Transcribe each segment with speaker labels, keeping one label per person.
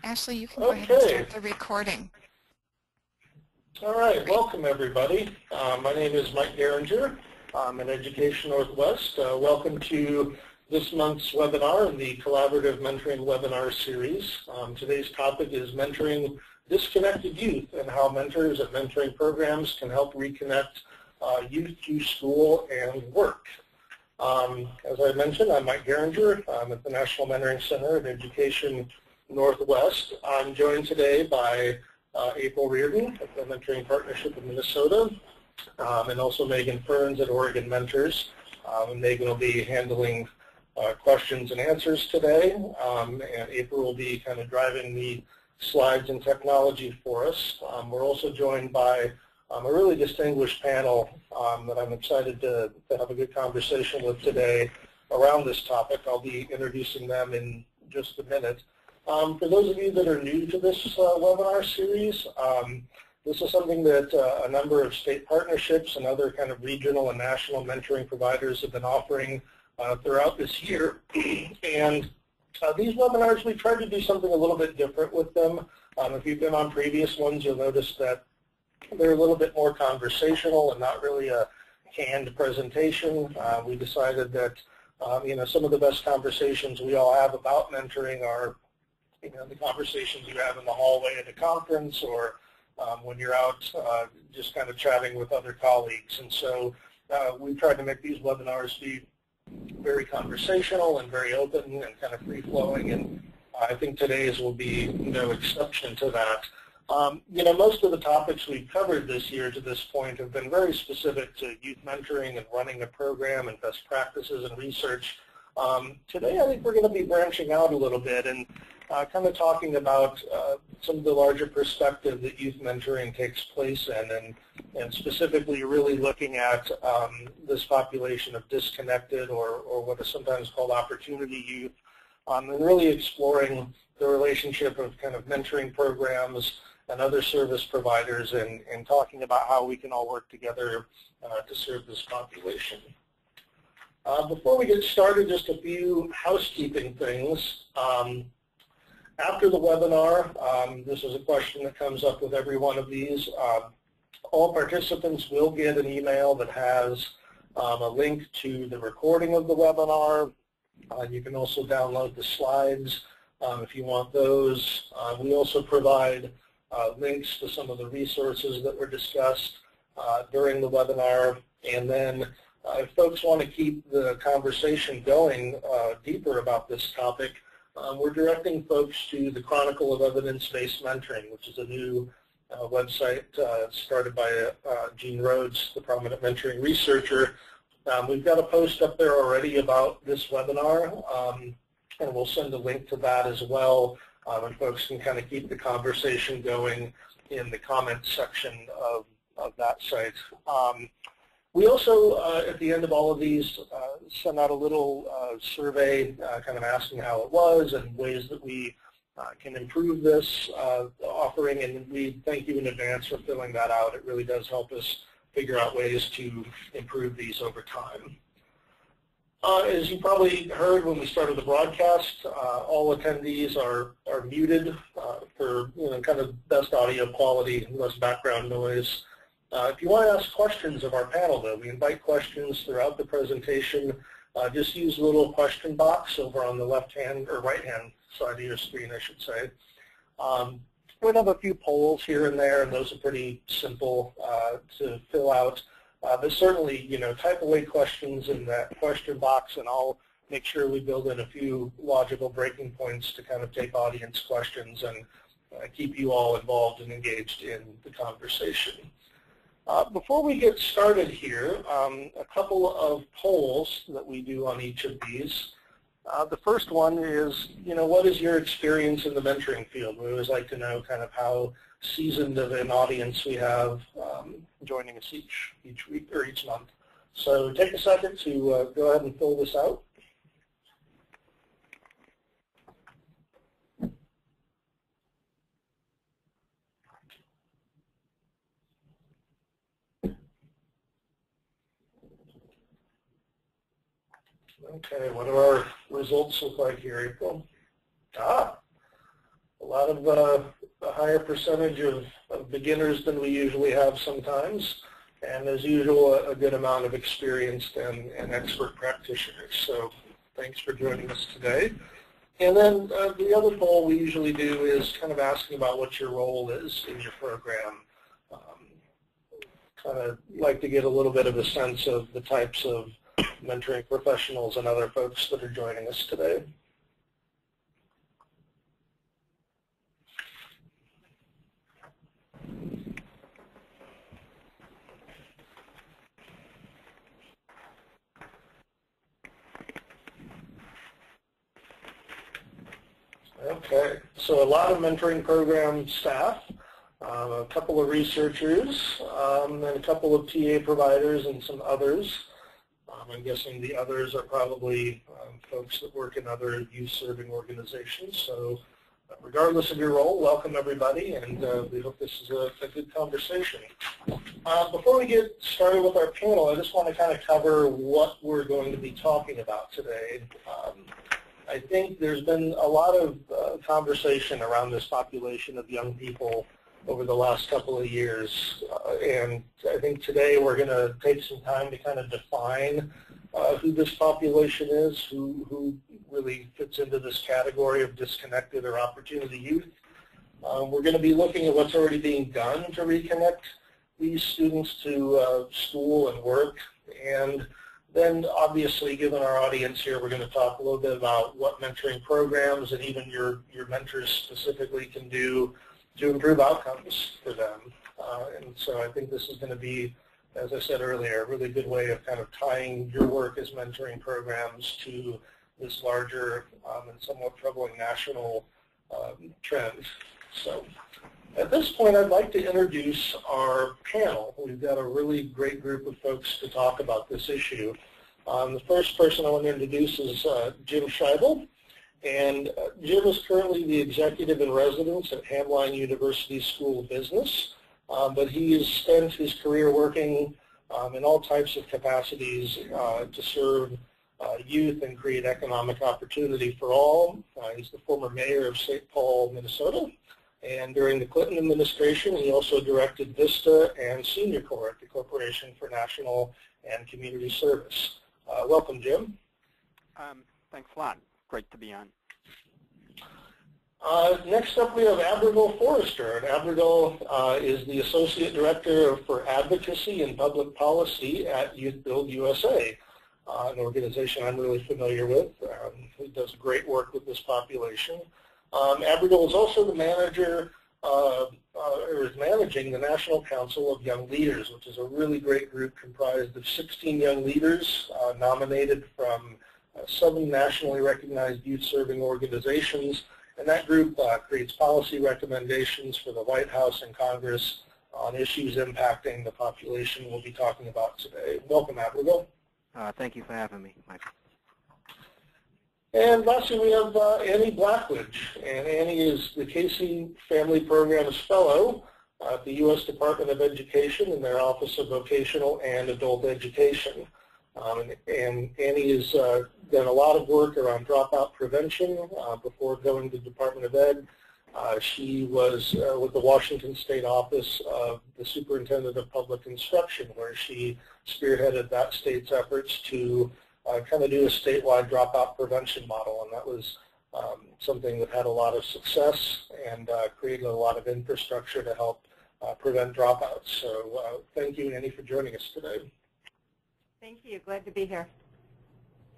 Speaker 1: Ashley, you can go ahead and start the recording.
Speaker 2: All right, welcome everybody. My name is Mike Geringer. I'm in Education Northwest. Welcome to this month's webinar in the Collaborative Mentoring Webinar Series. Today's topic is mentoring disconnected youth and how mentors and mentoring programs can help reconnect youth to school and work. As I mentioned, I'm Mike Geringer. I'm at the National Mentoring Center at Education Northwest. I'm joined today by April Reardon at the Mentoring Partnership of Minnesota, and also Megan Ferns at Oregon Mentors. Megan will be handling questions and answers today, and April will be kind of driving the slides and technology for us. We're also joined by a really distinguished panel that I'm excited to have a good conversation with today around this topic. I'll be introducing them in just a minute. For those of you that are new to this webinar series, this is something that a number of state partnerships and other kind of regional and national mentoring providers have been offering throughout this year. And these webinars, we tried to do something a little bit different with them. If you've been on previous ones, you'll notice that they're a little bit more conversational and not really a canned presentation. We decided that some of the best conversations we all have about mentoring are the conversations you have in the hallway at a conference or when you're out just kind of chatting with other colleagues. And so we tried to make these webinars be very conversational and very open and kind of free-flowing, and I think today's will be no exception to that. Most of the topics we've covered this year to this point have been very specific to youth mentoring and running a program and best practices and research. Today I think we're going to be branching out a little bit and kind of talking about some of the larger perspective that youth mentoring takes place in, and specifically really looking at this population of disconnected or what is sometimes called opportunity youth, and really exploring the relationship of kind of mentoring programs and other service providers and talking about how we can all work together to serve this population. Before we get started, just a few housekeeping things. After the webinar, this is a question that comes up with every one of these. All participants will get an email that has a link to the recording of the webinar. You can also download the slides if you want those. We also provide links to some of the resources that were discussed during the webinar. And then if folks want to keep the conversation going deeper about this topic, we're directing folks to the Chronicle of Evidence-Based Mentoring, which is a new website started by Gene Rhodes, the prominent mentoring researcher. We've got a post up there already about this webinar, and we'll send a link to that as well, and folks can kind of keep the conversation going in the comments section of that site. We also, at the end of all of these, send out a little survey kind of asking how it was and ways that we can improve this offering, and we thank you in advance for filling that out. It really does help us figure out ways to improve these over time. As you probably heard when we started the broadcast, all attendees are muted for kind of best audio quality, less background noise. If you want to ask questions of our panel, though, we invite questions throughout the presentation. Just use the little question box over on the left-hand or right-hand side of your screen, I should say. We'll have a few polls here and there, and those are pretty simple to fill out. But certainly, type away questions in that question box, and I'll make sure we build in a few logical breaking points to kind of take audience questions and keep you all involved and engaged in the conversation. Before we get started here, a couple of polls that we do on each of these. The first one is, what is your experience in the mentoring field? We always like to know kind of how seasoned of an audience we have joining us each week or each month. So take a second to go ahead and fill this out. Okay, what do our results look like here, April? A lot lot of a higher percentage of beginners than we usually have sometimes, and as usual, a good amount of experienced and expert practitioners. So thanks for joining us today. And then the other poll we usually do is kind of asking about what your role is in your program. Kind of like to get a little bit of a sense of the types of mentoring professionals and other folks that are joining us today. Okay, so a lot of mentoring program staff, a couple of researchers, and a couple of TA providers and some others. I'm guessing the others are probably folks that work in other youth-serving organizations. So regardless of your role, welcome everybody, and we hope this is a good conversation. Before we get started with our panel, I just want to kind of cover what we're going to be talking about today. I think there's been a lot of conversation around this population of young people over the last couple of years, and I think today we're going to take some time to kind of define who this population is, who really fits into this category of disconnected or opportunity youth. We're going to be looking at what's already being done to reconnect these students to school and work, and then obviously, given our audience here, we're going to talk a little bit about what mentoring programs and even your mentors specifically can do to improve outcomes for them. And so I think this is going to be, as I said earlier, a really good way of kind of tying your work as mentoring programs to this larger and somewhat troubling national trend. So at this point, I'd like to introduce our panel. We've got a really great group of folks to talk about this issue. The first person I want to introduce is Jim Scheibel. And Jim is currently the executive in residence at Hamline University School of Business. But he has spent his career working in all types of capacities to serve youth and create economic opportunity for all. He's the former mayor of St. Paul, Minnesota. And during the Clinton administration, he also directed VISTA and Senior Corps at the Corporation for National and Community Service. Welcome, Jim.
Speaker 3: Thanks a lot. Great to be on.
Speaker 2: Next up, we have Abrigal Forrester. And Abrigal is the Associate Director for Advocacy and Public Policy at Youth Build USA, an organization I'm really familiar with, who does great work with this population. Abrigal is also the manager, or is managing the National Council of Young Leaders, which is a really great group comprised of 16 young leaders nominated from 7 nationally recognized youth-serving organizations. And that group creates policy recommendations for the White House and Congress on issues impacting the population we'll be talking about today. Welcome, Abrigal.
Speaker 3: Thank you for having me, Michael.
Speaker 2: And lastly, we have Annie Blackledge. And Annie is the Casey Family Programs Fellow at the U.S. Department of Education in their Office of Vocational and Adult Education. And Annie has done a lot of work around dropout prevention before going to the Department of Ed. She was with the Washington State Office of the Superintendent of Public Instruction, where she spearheaded that state's efforts to kind of do a statewide dropout prevention model, and that was something that had a lot of success and created a lot of infrastructure to help prevent dropouts. So thank you, Annie, for joining us today.
Speaker 4: Thank you. Glad to be here.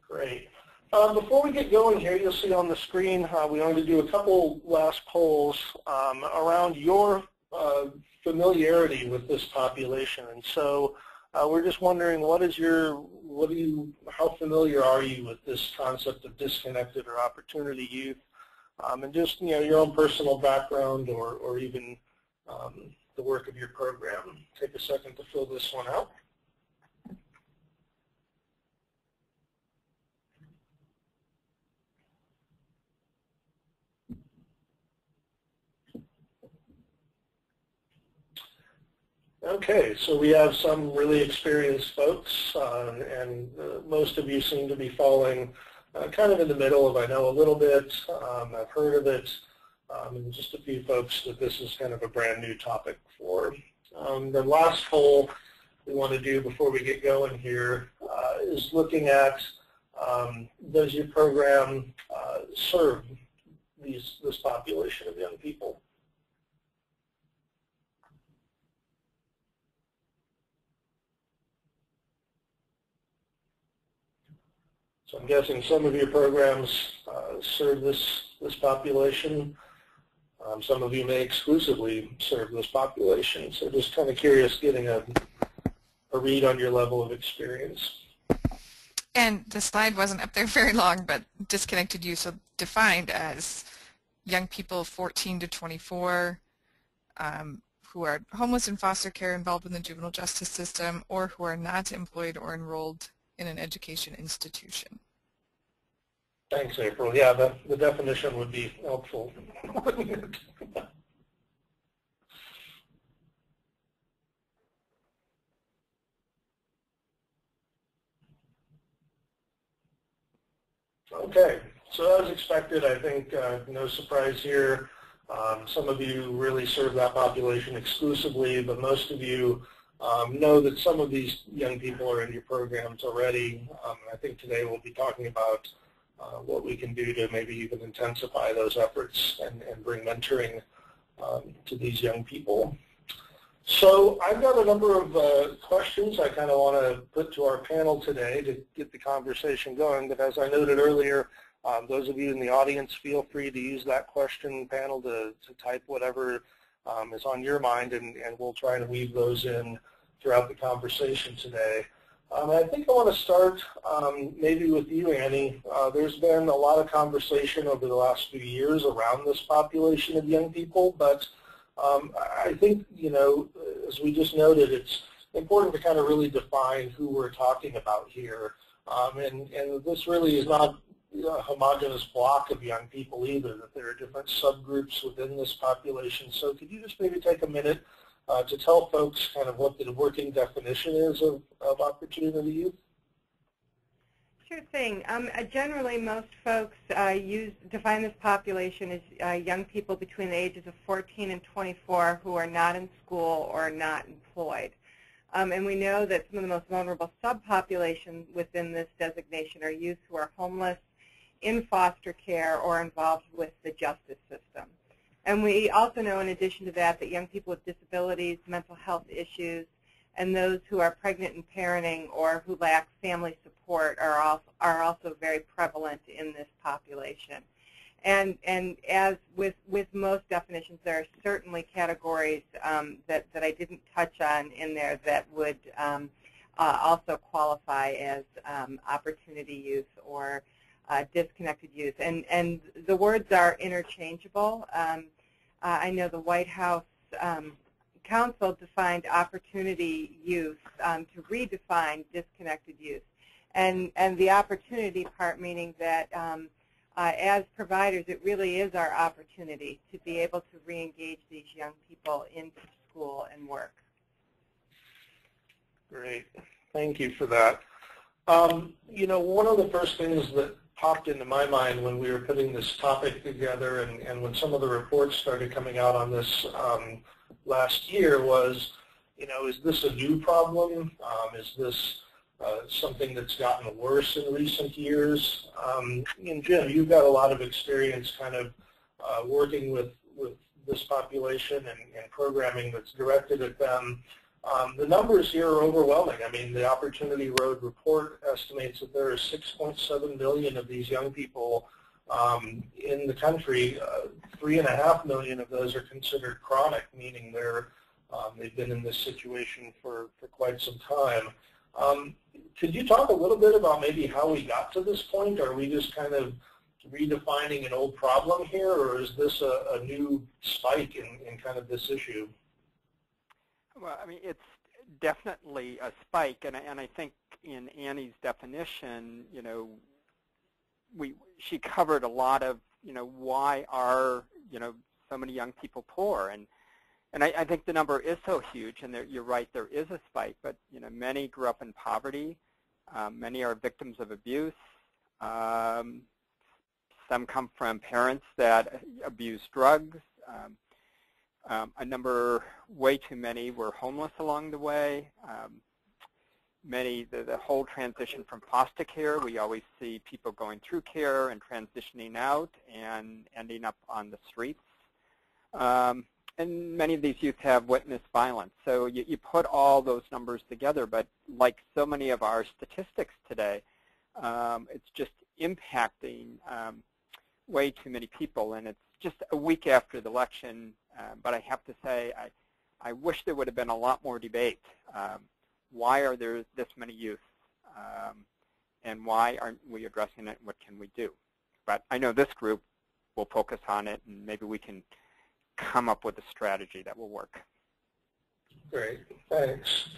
Speaker 2: Great. Before we get going here, you'll see on the screen we wanted to do a couple last polls around your familiarity with this population. And so we're just wondering, how familiar are you with this concept of disconnected or opportunity youth, and just your own personal background or even the work of your program. Take a second to fill this one out. Okay, so we have some really experienced folks, and most of you seem to be falling kind of in the middle of I know a little bit, I've heard of it, and just a few folks that this is kind of a brand new topic for. The last poll we want to do before we get going here is looking at does your program serve this population of young people? So I'm guessing some of your programs serve this population. Some of you may exclusively serve this population. So just kind of curious, getting a read on your level of experience.
Speaker 1: And the slide wasn't up there very long, but disconnected youth, so defined as young people 14 to 24 who are homeless in foster care, involved in the juvenile justice system, or who are not employed or enrolled in an education institution.
Speaker 2: Thanks, April. Yeah, the definition would be helpful. Okay, so as expected, I think no surprise here. Some of you really serve that population exclusively, but most of you know that some of these young people are in your programs already. I think today we'll be talking about what we can do to maybe even intensify those efforts and bring mentoring to these young people. So I've got a number of questions I kind of want to put to our panel today to get the conversation going, but as I noted earlier, those of you in the audience, feel free to use that question panel to type whatever is on your mind, and we'll try to weave those in throughout the conversation today. I think I want to start maybe with you, Annie. There's been a lot of conversation over the last few years around this population of young people, but I think, you know, as we just noted, it's important to kind of really define who we're talking about here. And this really is not a homogeneous block of young people either, that there are different subgroups within this population. So could you just maybe take a minute to tell folks kind of what the working definition is of opportunity youth?
Speaker 4: Sure thing. Generally, most folks define this population as young people between the ages of 14 and 24 who are not in school or not employed. And we know that some of the most vulnerable subpopulations within this designation are youth who are homeless, in foster care, or involved with the justice system. And we also know, in addition to that, that young people with disabilities, mental health issues, and those who are pregnant and parenting or who lack family support are also very prevalent in this population. And as with most definitions, there are certainly categories that I didn't touch on in there that would also qualify as opportunity youth or disconnected youth. And the words are interchangeable. I know the White House Council defined opportunity youth to redefine disconnected youth. And the opportunity part meaning that as providers, it really is our opportunity to be able to re-engage these young people into school and work.
Speaker 2: Great. Thank you for that. You know, one of the first things that popped into my mind when we were putting this topic together and when some of the reports started coming out on this last year was, you know, is this a new problem? Is this something that's gotten worse in recent years? And Jim, you've got a lot of experience kind of working with this population and programming that's directed at them. The numbers here are overwhelming. I mean, the Opportunity Road report estimates that there are 6.7 million of these young people in the country. 3.5 million of those are considered chronic, meaning they've been in this situation for quite some time. Could you talk a little bit about maybe how we got to this point? Are we just kind of redefining an old problem here, or is this a new spike in kind of this issue?
Speaker 3: Well, I mean, it's definitely a spike, and I think in Annie's definition, you know, she covered a lot of, you know, why are, you know, so many young people poor, and I think the number is so huge, and you're right, there is a spike, but, you know, many grew up in poverty, many are victims of abuse, some Some come from parents that abuse drugs. Way too many were homeless along the way. The whole transition from foster care, we always see people going through care and transitioning out and ending up on the streets. And many of these youth have witnessed violence. So you put all those numbers together, but like so many of our statistics today, it's just impacting way too many people. And it's just a week after the election, but I have to say, I wish there would have been a lot more debate. Why are there this many youth? And why aren't we addressing it? What can we do? But I know this group will focus on it, and maybe we can come up with a strategy that will work.
Speaker 2: Great, thanks.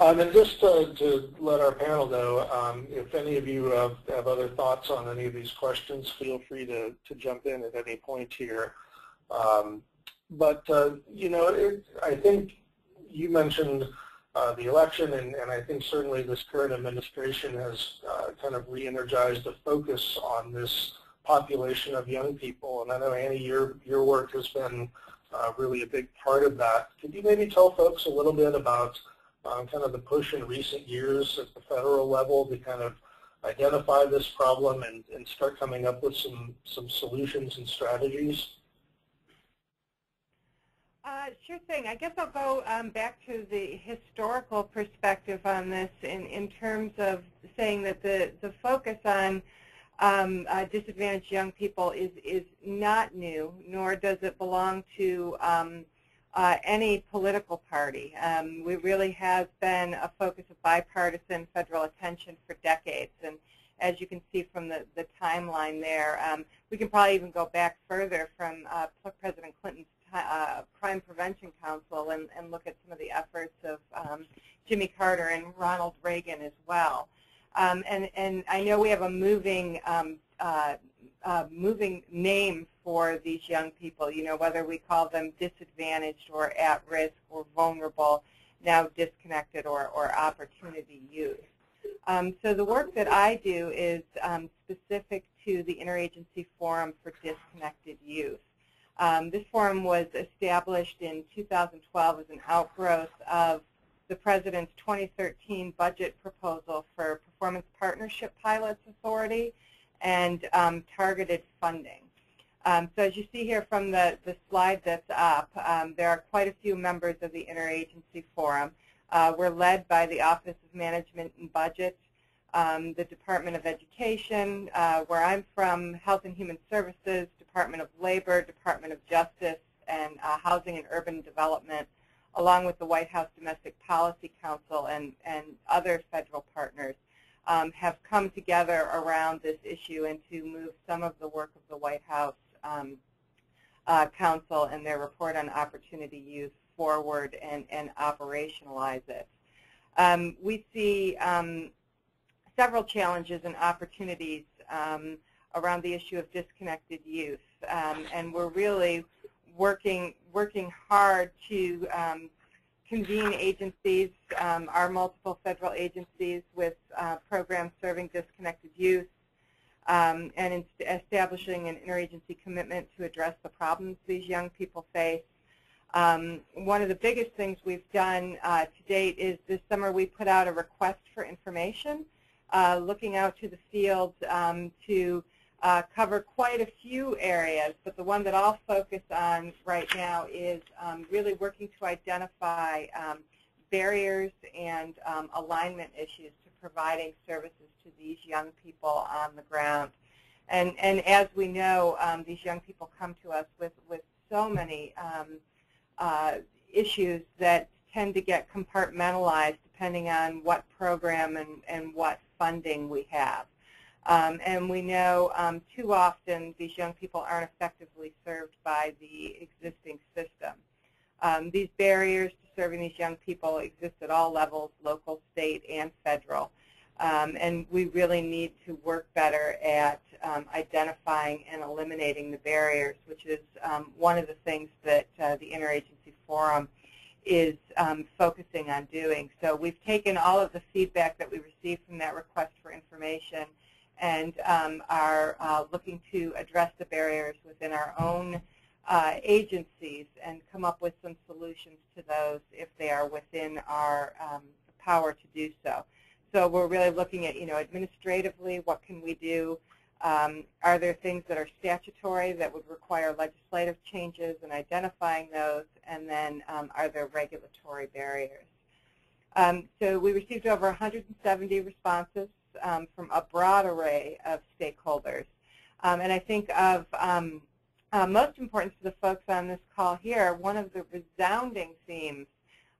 Speaker 2: And just to let our panel know, if any of you have other thoughts on any of these questions, feel free to jump in at any point here. You know, I think you mentioned the election, and I think certainly this current administration has kind of re-energized the focus on this population of young people. And I know, Annie, your work has been really a big part of that. Could you maybe tell folks a little bit about kind of the push in recent years at the federal level to kind of identify this problem and start coming up with some solutions and strategies?
Speaker 4: Sure thing. I guess I'll go back to the historical perspective on this in terms of saying that the focus on disadvantaged young people is not new, nor does it belong to any political party. We really has been a focus of bipartisan federal attention for decades, and as you can see from the timeline there, we can probably even go back further from President Clinton's Crime Prevention Council and look at some of the efforts of Jimmy Carter and Ronald Reagan as well. And I know we have a moving name for these young people, you know, whether we call them disadvantaged or at risk or vulnerable, now disconnected or opportunity youth. So the work that I do is specific to the Interagency Forum for Disconnected Youth. This forum was established in 2012 as an outgrowth of the President's 2013 budget proposal for Performance Partnership Pilots Authority and targeted funding. So as you see here from the slide that's up, there are quite a few members of the Interagency Forum. We're led by the Office of Management and Budget, the Department of Education, where I'm from, Health and Human Services, Department of Labor, Department of Justice, and Housing and Urban Development, along with the White House Domestic Policy Council and other federal partners, have come together around this issue and to move some of the work of the White House Council and their report on opportunity youth forward and operationalize it. We see several challenges and opportunities around the issue of disconnected youth, and we're really working hard to convene agencies, our multiple federal agencies with programs serving disconnected youth, and establishing an interagency commitment to address the problems these young people face. One of the biggest things we've done to date is this summer we put out a request for information, looking out to the field to cover quite a few areas, but the one that I'll focus on right now is really working to identify barriers and alignment issues to providing services to these young people on the ground. And as we know, these young people come to us with so many issues that tend to get compartmentalized depending on what program and what funding we have. And we know too often these young people aren't effectively served by the existing system. These barriers to serving these young people exist at all levels, local, state, and federal. And we really need to work better at identifying and eliminating the barriers, which is one of the things that the Interagency Forum is focusing on doing. So we've taken all of the feedback that we received from that request for information and are looking to address the barriers within our own agencies and come up with some solutions to those if they are within our power to do so. So we're really looking at, administratively, what can we do? Are there things that are statutory that would require legislative changes and identifying those? And then are there regulatory barriers? So we received over 170 responses from a broad array of stakeholders. And I think of most important to the folks on this call here, one of the resounding themes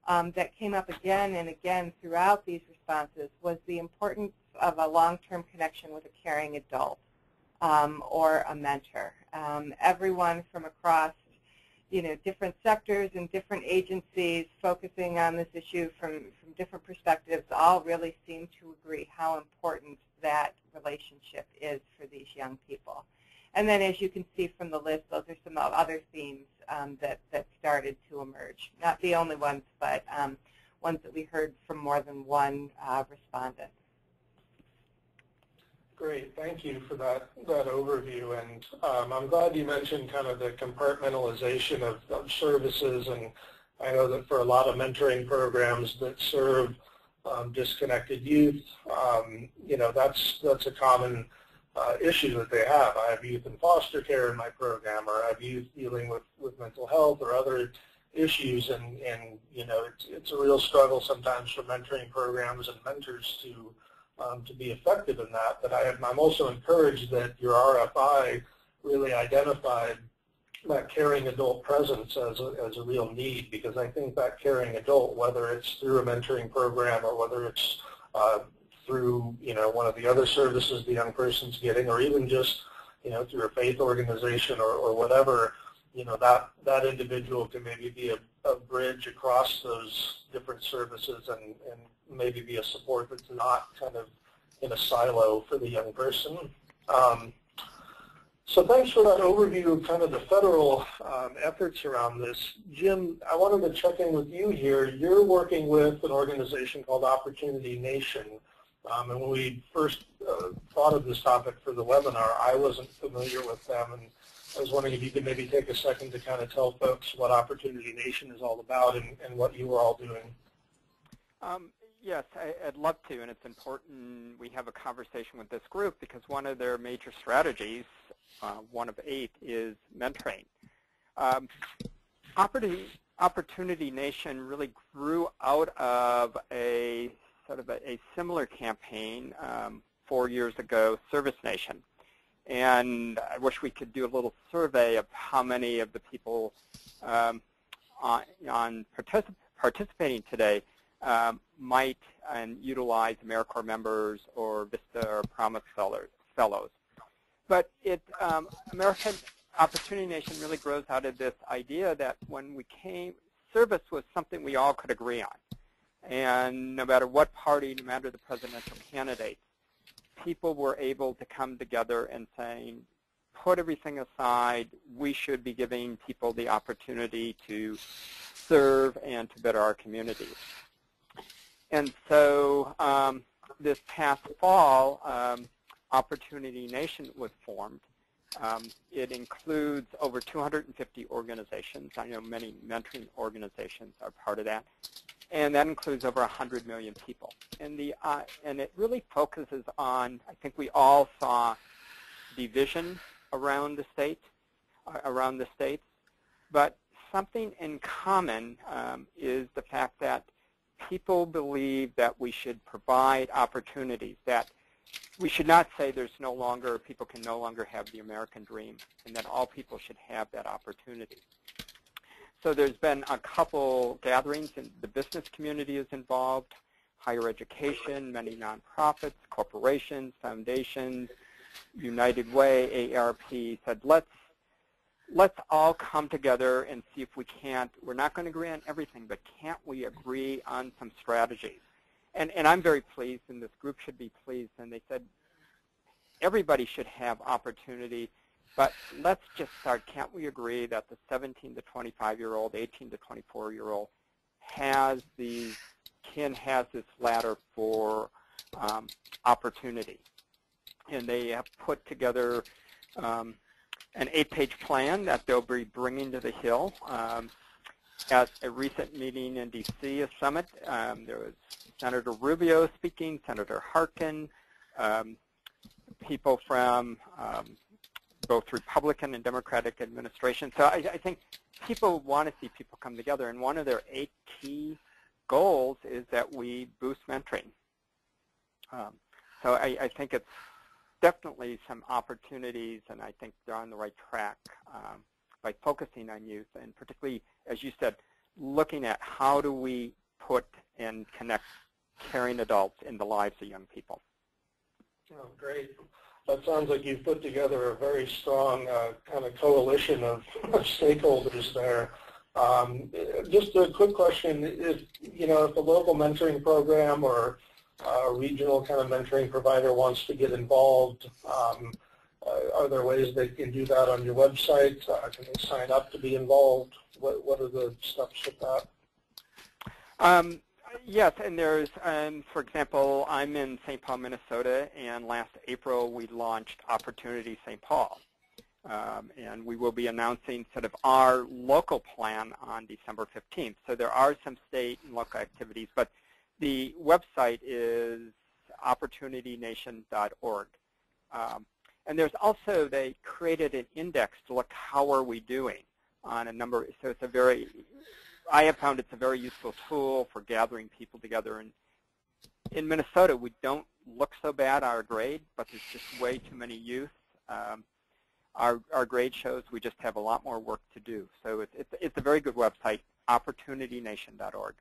Speaker 4: that came up again and again throughout these responses was the importance of a long-term connection with a caring adult or a mentor. Everyone from across different sectors and different agencies focusing on this issue from different perspectives all really seem to agree how important that relationship is for these young people. And then as you can see from the list, those are some other themes that started to emerge. Not the only ones, but ones that we heard from more than one respondent.
Speaker 2: Great, thank you for that overview, and I'm glad you mentioned kind of the compartmentalization of services, and I know that for a lot of mentoring programs that serve disconnected youth, that's a common issue that they have. I have youth in foster care in my program, or I have youth dealing with mental health or other issues, and it's a real struggle sometimes for mentoring programs and mentors to be effective in that. But I'm also encouraged that your RFI really identified that caring adult presence as a real need, because I think that caring adult, whether it's through a mentoring program or whether it's through one of the other services the young person's getting, or even just through a faith organization or whatever, that individual can maybe be a bridge across those different services and maybe be a support that's not kind of in a silo for the young person. So thanks for that overview of kind of the federal efforts around this. Jim, I wanted to check in with you here. You're working with an organization called Opportunity Nation. And when we first thought of this topic for the webinar, I wasn't familiar with them, and I was wondering if you could maybe take a second to kind of tell folks what Opportunity Nation is all about and what you were all doing.
Speaker 3: Yes, I'd love to, and it's important we have a conversation with this group because one of their major strategies, one of 8, is mentoring. Opportunity Nation really grew out of a sort of a similar campaign 4 years ago, Service Nation. And I wish we could do a little survey of how many of the people participating today might utilize AmeriCorps members or VISTA or Promise fellows. But American Opportunity Nation really grows out of this idea that when we came, service was something we all could agree on. And no matter what party, no matter the presidential candidate, people were able to come together and saying, put everything aside, we should be giving people the opportunity to serve and to better our communities. And so this past fall, Opportunity Nation was formed. It includes over 250 organizations. I know many mentoring organizations are part of that. And that includes over 100 million people. And it really focuses on, I think we all saw division around the states, but something in common is the fact that people believe that we should provide opportunities, that we should not say people can no longer have the American dream, and that all people should have that opportunity. So there's been a couple gatherings, and the business community is involved, higher education, many nonprofits, corporations, foundations, United Way, ARP said, let's all come together and see if we can't, we're not going to agree on everything, but can't we agree on some strategies? And I'm very pleased, and this group should be pleased, and they said everybody should have opportunity, but let's just start. Can't we agree that the 17 to 25-year-old, 18 to 24-year-old has this ladder for opportunity? and they have put together an 8-page plan that they'll be bringing to the Hill. At a recent meeting in D.C., a summit, there was Senator Rubio speaking, Senator Harkin, people from both Republican and Democratic administration. So I think people want to see people come together, and one of their 8 key goals is that we boost mentoring. So I think it's definitely some opportunities, and I think they're on the right track by focusing on youth, and particularly, as you said, looking at how do we put and connect caring adults in the lives of young people.
Speaker 2: Oh, great. That sounds like you've put together a very strong kind of coalition of stakeholders there. Just a quick question: if a local mentoring program or a regional kind of mentoring provider wants to get involved, are there ways they can do that on your website? Can they sign up to be involved? What are the steps with that?
Speaker 3: Yes, and there's, for example, I'm in St. Paul, Minnesota, and last April we launched Opportunity St. Paul. And we will be announcing sort of our local plan on December 15th. So there are some state and local activities, but the website is opportunitynation.org. And there's also, they created an index to look how are we doing on a number, so it's a very, I have found it's a very useful tool for gathering people together. And in Minnesota, we don't look so bad, our grade, but there's just way too many youth. Our grade shows we just have a lot more work to do. So it's a very good website, opportunitynation.org.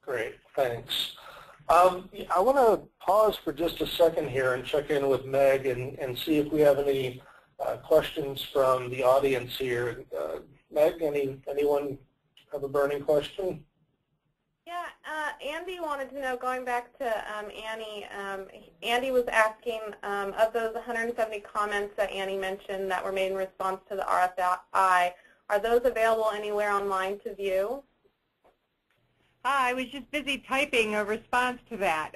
Speaker 2: Great, thanks. I want to pause for just a second here and check in with Meg and see if we have any questions from the audience here. Meg, anyone have a burning question?
Speaker 5: Yeah, Andy wanted to know, going back to Annie, Andy was asking, of those 170 comments that Annie mentioned that were made in response to the RFI, are those available anywhere online to view?
Speaker 4: I was just busy typing a response to that.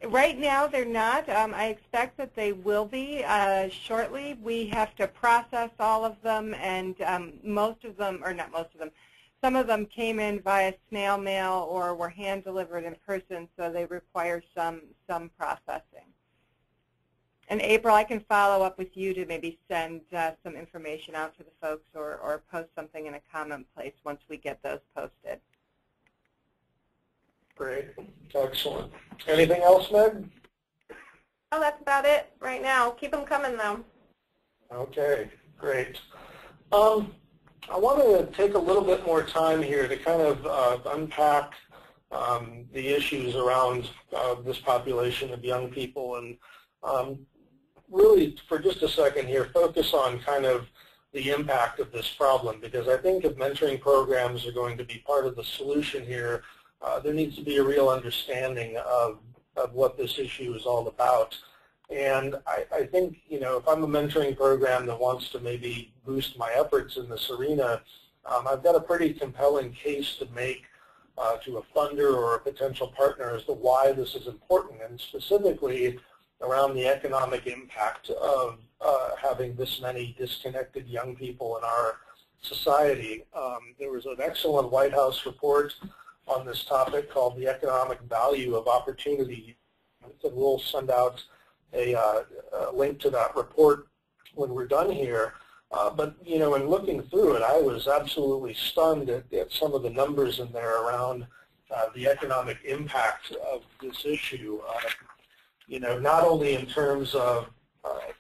Speaker 4: Right now they're not. I expect that they will be shortly. We have to process all of them, and most of them, or not most of them, some of them came in via snail mail or were hand-delivered in person, so they require some processing. And April, I can follow up with you to maybe send some information out to the folks or post something in a comment place once we get those posted.
Speaker 2: Great. Excellent. Anything else, Meg?
Speaker 5: Oh, that's about it right now. Keep them coming, though.
Speaker 2: Okay, great. I want to take a little bit more time here to kind of unpack the issues around this population of young people, and really, for just a second here, focus on kind of the impact of this problem, because I think if mentoring programs are going to be part of the solution here, there needs to be a real understanding of what this issue is all about. And I think, if I'm a mentoring program that wants to maybe boost my efforts in this arena, I've got a pretty compelling case to make to a funder or a potential partner as to why this is important, and specifically around the economic impact of having this many disconnected young people in our society. There was an excellent White House report on this topic called The Economic Value of Opportunity. And we'll send out a link to that report when we're done here. But, in looking through it, I was absolutely stunned at some of the numbers in there around the economic impact of this issue. Not only in terms of,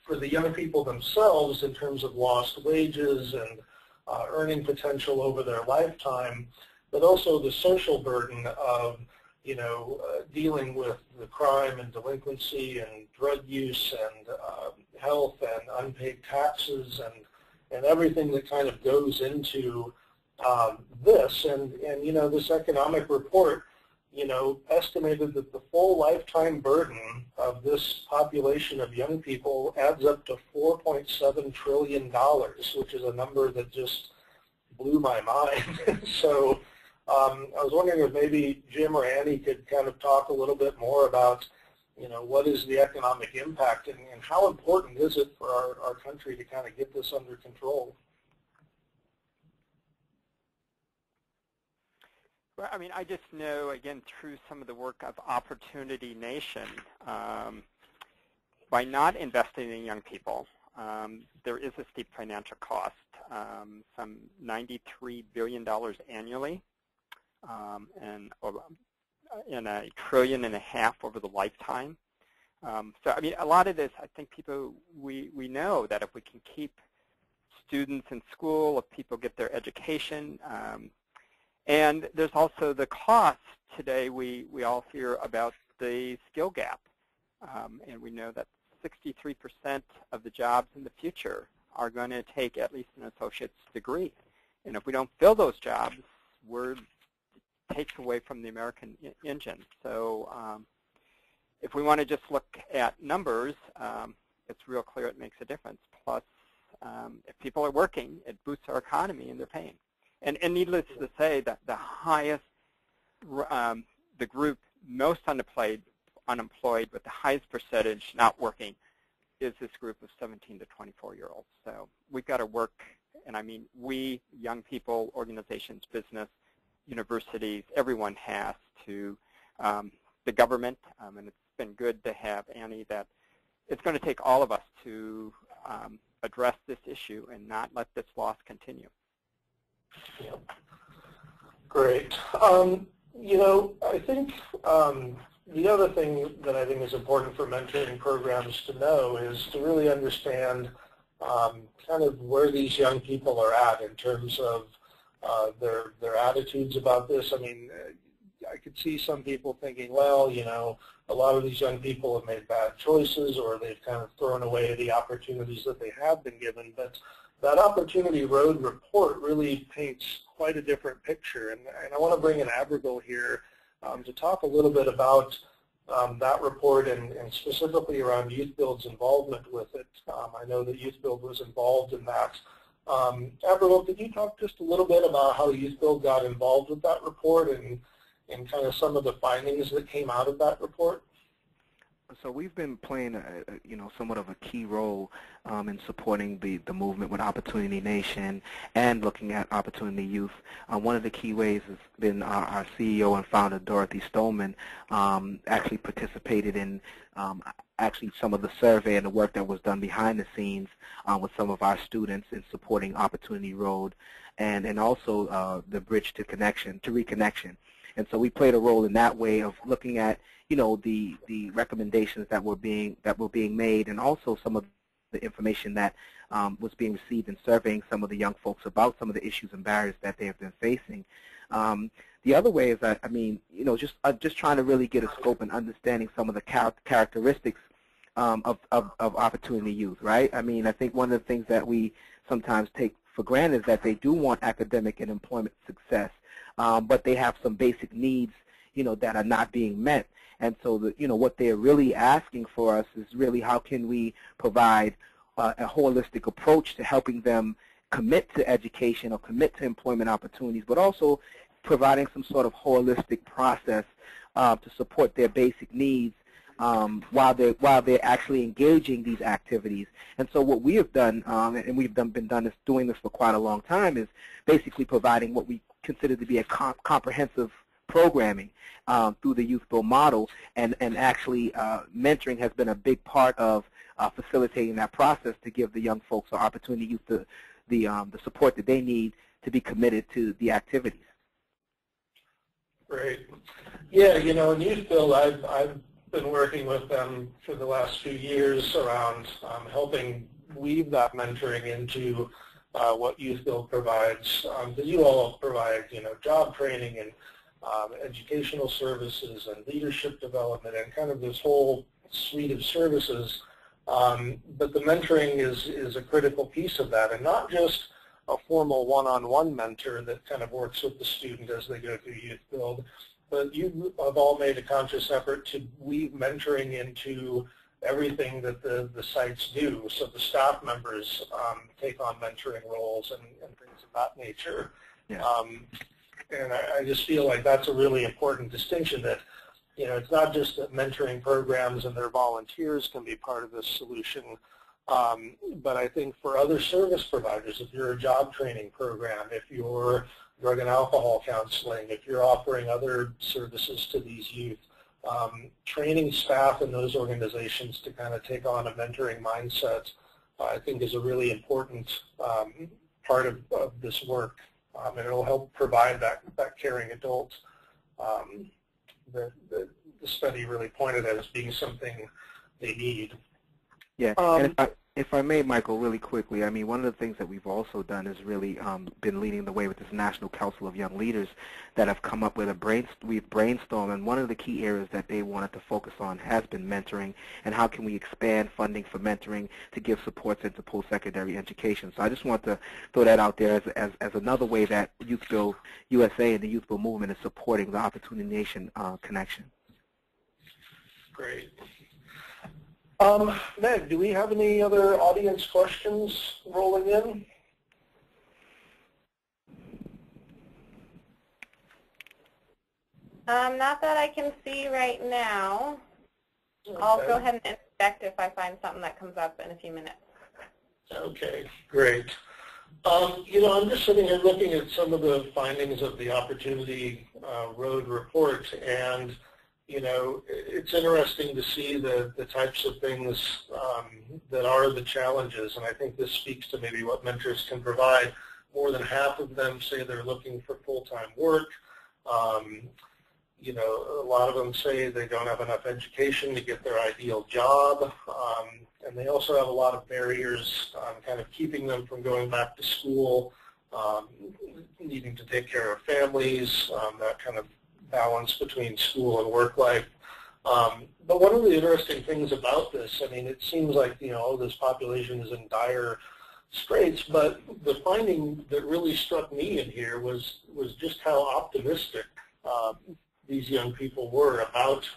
Speaker 2: for the young people themselves, in terms of lost wages and earning potential over their lifetime, but also the social burden of, dealing with the crime and delinquency and drug use and health and unpaid taxes and everything that kind of goes into this. And this economic report, estimated that the full lifetime burden of this population of young people adds up to $4.7 trillion, which is a number that just blew my mind. So I was wondering if maybe Jim or Annie could kind of talk a little bit more about, what is the economic impact, and how important is it for our country to kind of get this under control?
Speaker 3: Well, I mean, I just know, again, through some of the work of Opportunity Nation, by not investing in young people, there is a steep financial cost, some $93 billion annually, and $1.5 trillion over the lifetime. So, I mean, a lot of this, I think we know that if we can keep students in school, if people get their education, and there's also the cost. Today we all hear about the skill gap, and we know that 63% of the jobs in the future are going to take at least an associate's degree. And if we don't fill those jobs, it takes away from the American engine. So if we want to just look at numbers, it's real clear it makes a difference. Plus, if people are working, it boosts our economy and they're paying. And needless to say, that the highest, the group most unemployed with the highest percentage not working is this group of 17 to 24-year-olds. So we've got to work, and I mean we, young people, organizations, business, universities, everyone has to, the government, and it's been good to have Annie, that it's going to take all of us to address this issue and not let this loss continue.
Speaker 2: Yeah. Great. I think the other thing that I think is important for mentoring programs to know is to really understand kind of where these young people are at in terms of their attitudes about this. I mean, I could see some people thinking, well, a lot of these young people have made bad choices, or they've kind of thrown away the opportunities that they have been given. But that Opportunity Road report really paints quite a different picture. And I want to bring in Abrigal here to talk a little bit about that report and specifically around Youth Build's involvement with it. I know that Youth Build was involved in that. Abrigal, could you talk just a little bit about how Youth Build got involved with that report and kind of some of the findings that came out of that report?
Speaker 6: So we've been playing, somewhat of a key role in supporting the movement with Opportunity Nation and looking at Opportunity Youth. One of the key ways has been our CEO and founder, Dorothy Stolman, actually participated in actually some of the survey and the work that was done behind the scenes with some of our students in supporting Opportunity Road and also the Bridge to Reconnection. And so we played a role in that way of looking at the recommendations that were being made, and also some of the information that was being received in surveying some of the young folks about some of the issues and barriers that they have been facing. The other way is that, just trying to really get a scope and understanding some of the characteristics of Opportunity Youth, right? I mean, I think one of the things that we sometimes take for granted is that they do want academic and employment success, but they have some basic needs, that are not being met. And so, what they're really asking for us is really how can we provide a holistic approach to helping them commit to education or commit to employment opportunities, but also providing some sort of holistic process to support their basic needs while they're actually engaging these activities. And so what we have done, and we've been doing this for quite a long time, is basically providing what we consider to be a comprehensive programming through the Youth Build model, and actually mentoring has been a big part of facilitating that process to give the young folks or Opportunity Youth the support that they need to be committed to the activities.
Speaker 2: Great. Yeah, in Youth Build, I've been working with them for the last few years around helping weave that mentoring into what Youth Build provides. Because you all provide, job training and educational services and leadership development and kind of this whole suite of services. But the mentoring is a critical piece of that, and not just a formal one-on-one mentor that kind of works with the student as they go through Youth Build, but you have all made a conscious effort to weave mentoring into everything that the sites do. So the staff members take on mentoring roles and things of that nature. Yeah. And I just feel like that's a really important distinction, that it's not just that mentoring programs and their volunteers can be part of this solution, but I think for other service providers, if you're a job training program, if you're drug and alcohol counseling, if you're offering other services to these youth, training staff in those organizations to kind of take on a mentoring mindset, I think is a really important part of this work, and it'll help provide that caring adult that the study really pointed at as being something they need.
Speaker 6: Yeah, and if I may, Michael, really quickly, I mean, one of the things that we've also done is really been leading the way with this National Council of Young Leaders that have come up with we've brainstormed, and one of the key areas that they wanted to focus on has been mentoring, and how can we expand funding for mentoring to give supports into post-secondary education. So I just want to throw that out there as another way that Youth Build USA and the Youth Build movement is supporting the Opportunity Nation connection.
Speaker 2: Great. Meg, do we have any other audience questions rolling in?
Speaker 5: Not that I can see right now. Okay. I'll go ahead and interject if I find something that comes up in a few minutes.
Speaker 2: Okay, great. I'm just sitting here looking at some of the findings of the Opportunity Road report, and it's interesting to see the types of things that are the challenges, and I think this speaks to maybe what mentors can provide. More than half of them say they're looking for full-time work. A lot of them say they don't have enough education to get their ideal job, and they also have a lot of barriers kind of keeping them from going back to school, needing to take care of families, that kind of balance between school and work life. But one of the interesting things about this, I mean, it seems like, this population is in dire straits, but the finding that really struck me in here was just how optimistic these young people were about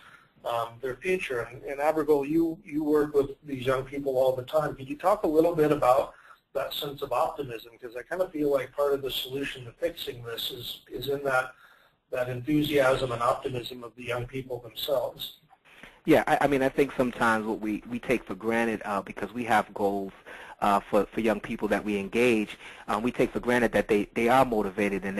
Speaker 2: their future. And Abrigal, you work with these young people all the time. Could you talk a little bit about that sense of optimism? Because I kind of feel like part of the solution to fixing this is in that enthusiasm and optimism of the young people themselves.
Speaker 6: Yeah, I mean, I think sometimes what we take for granted because we have goals for young people that we engage, we take for granted that they are motivated and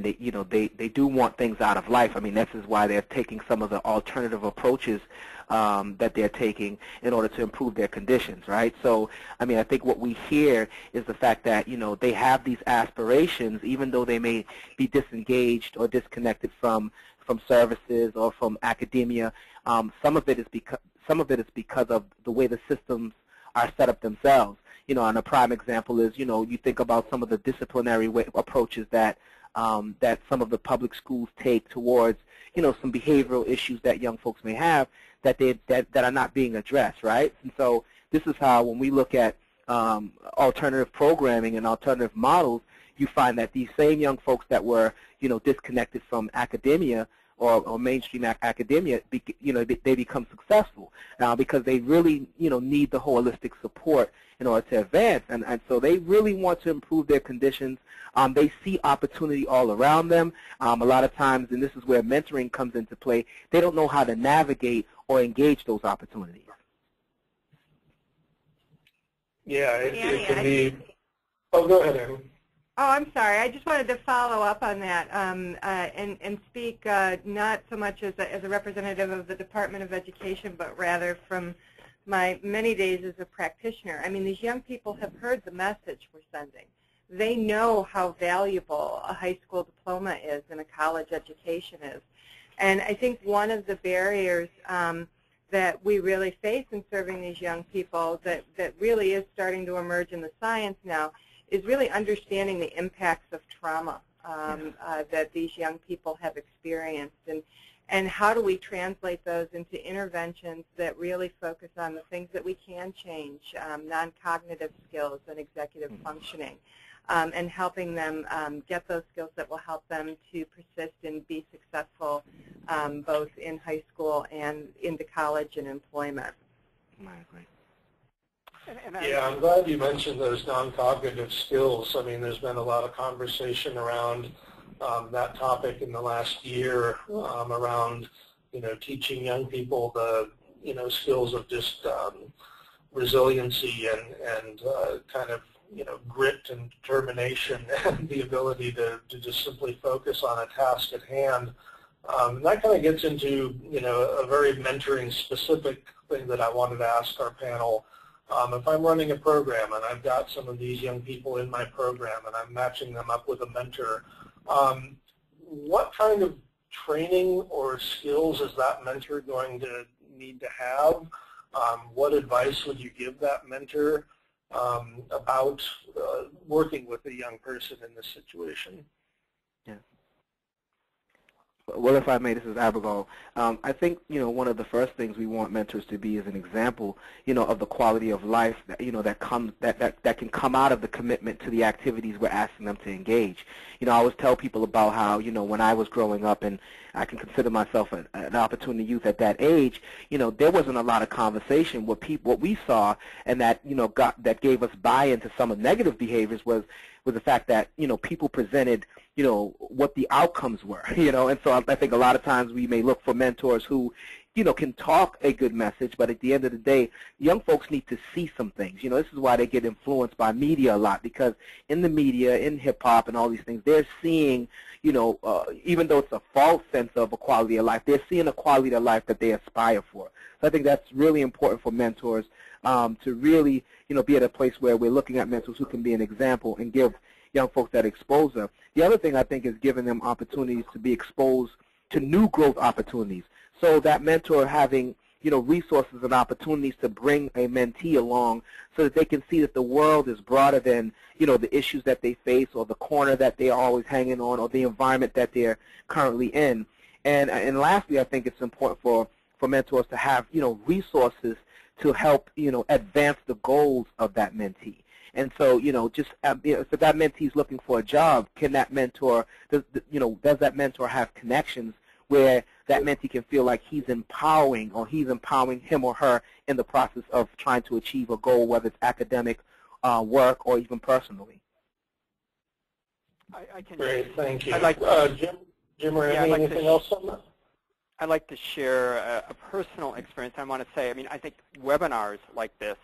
Speaker 6: they do want things out of life. I mean, this is why they're taking some of the alternative approaches that they're taking in order to improve their conditions, right? So, I mean, I think what we hear is the fact that, they have these aspirations, even though they may be disengaged or disconnected from services or from academia. Some of it is because of the way the systems are set up themselves. And a prime example is, you think about some of the disciplinary approaches that that some of the public schools take towards, some behavioral issues that young folks may have that are not being addressed, right? And so this is how, when we look at alternative programming and alternative models, you find that these same young folks that were, disconnected from academia or mainstream academia, they become successful because they really, need the holistic support in order to advance. And so they really want to improve their conditions. They see opportunity all around them. A lot of times, and this is where mentoring comes into play, they don't know how to navigate or engage those opportunities.
Speaker 2: Yeah, it can be. Oh, go ahead, Amy.
Speaker 4: Oh, I'm sorry. I just wanted to follow up on that and speak not so much as a representative of the Department of Education, but rather from my many days as a practitioner. I mean, these young people have heard the message we're sending. They know how valuable a high school diploma is and a college education is. And I think one of the barriers that we really face in serving these young people that really is starting to emerge in the science now is really understanding the impacts of trauma that these young people have experienced, and how do we translate those into interventions that really focus on the things that we can change, non-cognitive skills and executive functioning, and helping them get those skills that will help them to persist and be successful both in high school and into college and employment.
Speaker 6: I agree.
Speaker 2: Yeah, I'm glad you mentioned those non-cognitive skills. I mean, there's been a lot of conversation around that topic in the last year around teaching young people the, skills of just resiliency and kind of, grit and determination and the ability to just simply focus on a task at hand. And that kind of gets into, a very mentoring specific thing that I wanted to ask our panel. If I'm running a program and I've got some of these young people in my program and I'm matching them up with a mentor, what kind of training or skills is that mentor going to need to have? What advice would you give that mentor about working with a young person in this situation?
Speaker 6: Yeah. Well, if I may, this is Abrigal. I think, one of the first things we want mentors to be is an example, of the quality of life that, that can come out of the commitment to the activities we're asking them to engage. I always tell people about how, when I was growing up, and I can consider myself an opportunity youth at that age, there wasn't a lot of conversation. What we saw, and that, that gave us buy-in to some of negative behaviors was the fact that, people presented, what the outcomes were, and so I think a lot of times we may look for mentors who, can talk a good message, but at the end of the day, young folks need to see some things. This is why they get influenced by media a lot, because in the media, in hip-hop and all these things, they're seeing, even though it's a false sense of a quality of life, they're seeing a quality of life that they aspire for. So I think that's really important for mentors to really, be at a place where we're looking at mentors who can be an example and give young folks that exposure. The other thing I think is giving them opportunities to be exposed to new growth opportunities. So that mentor having, resources and opportunities to bring a mentee along so that they can see that the world is broader than, the issues that they face or the corner that they're always hanging on or the environment that they're currently in. And lastly, I think it's important for mentors to have, resources to help, advance the goals of that mentee. And so, just if that mentee is looking for a job, can that mentor, does that mentor have connections where that mentee can feel like he's empowering him or her in the process of trying to achieve a goal, whether it's academic, work, or even personally?
Speaker 3: I can.
Speaker 2: Great, thank you.
Speaker 3: I'd like,
Speaker 2: Jim or anything else on that?
Speaker 3: I'd like to share a personal experience. I want to say, I think webinars like this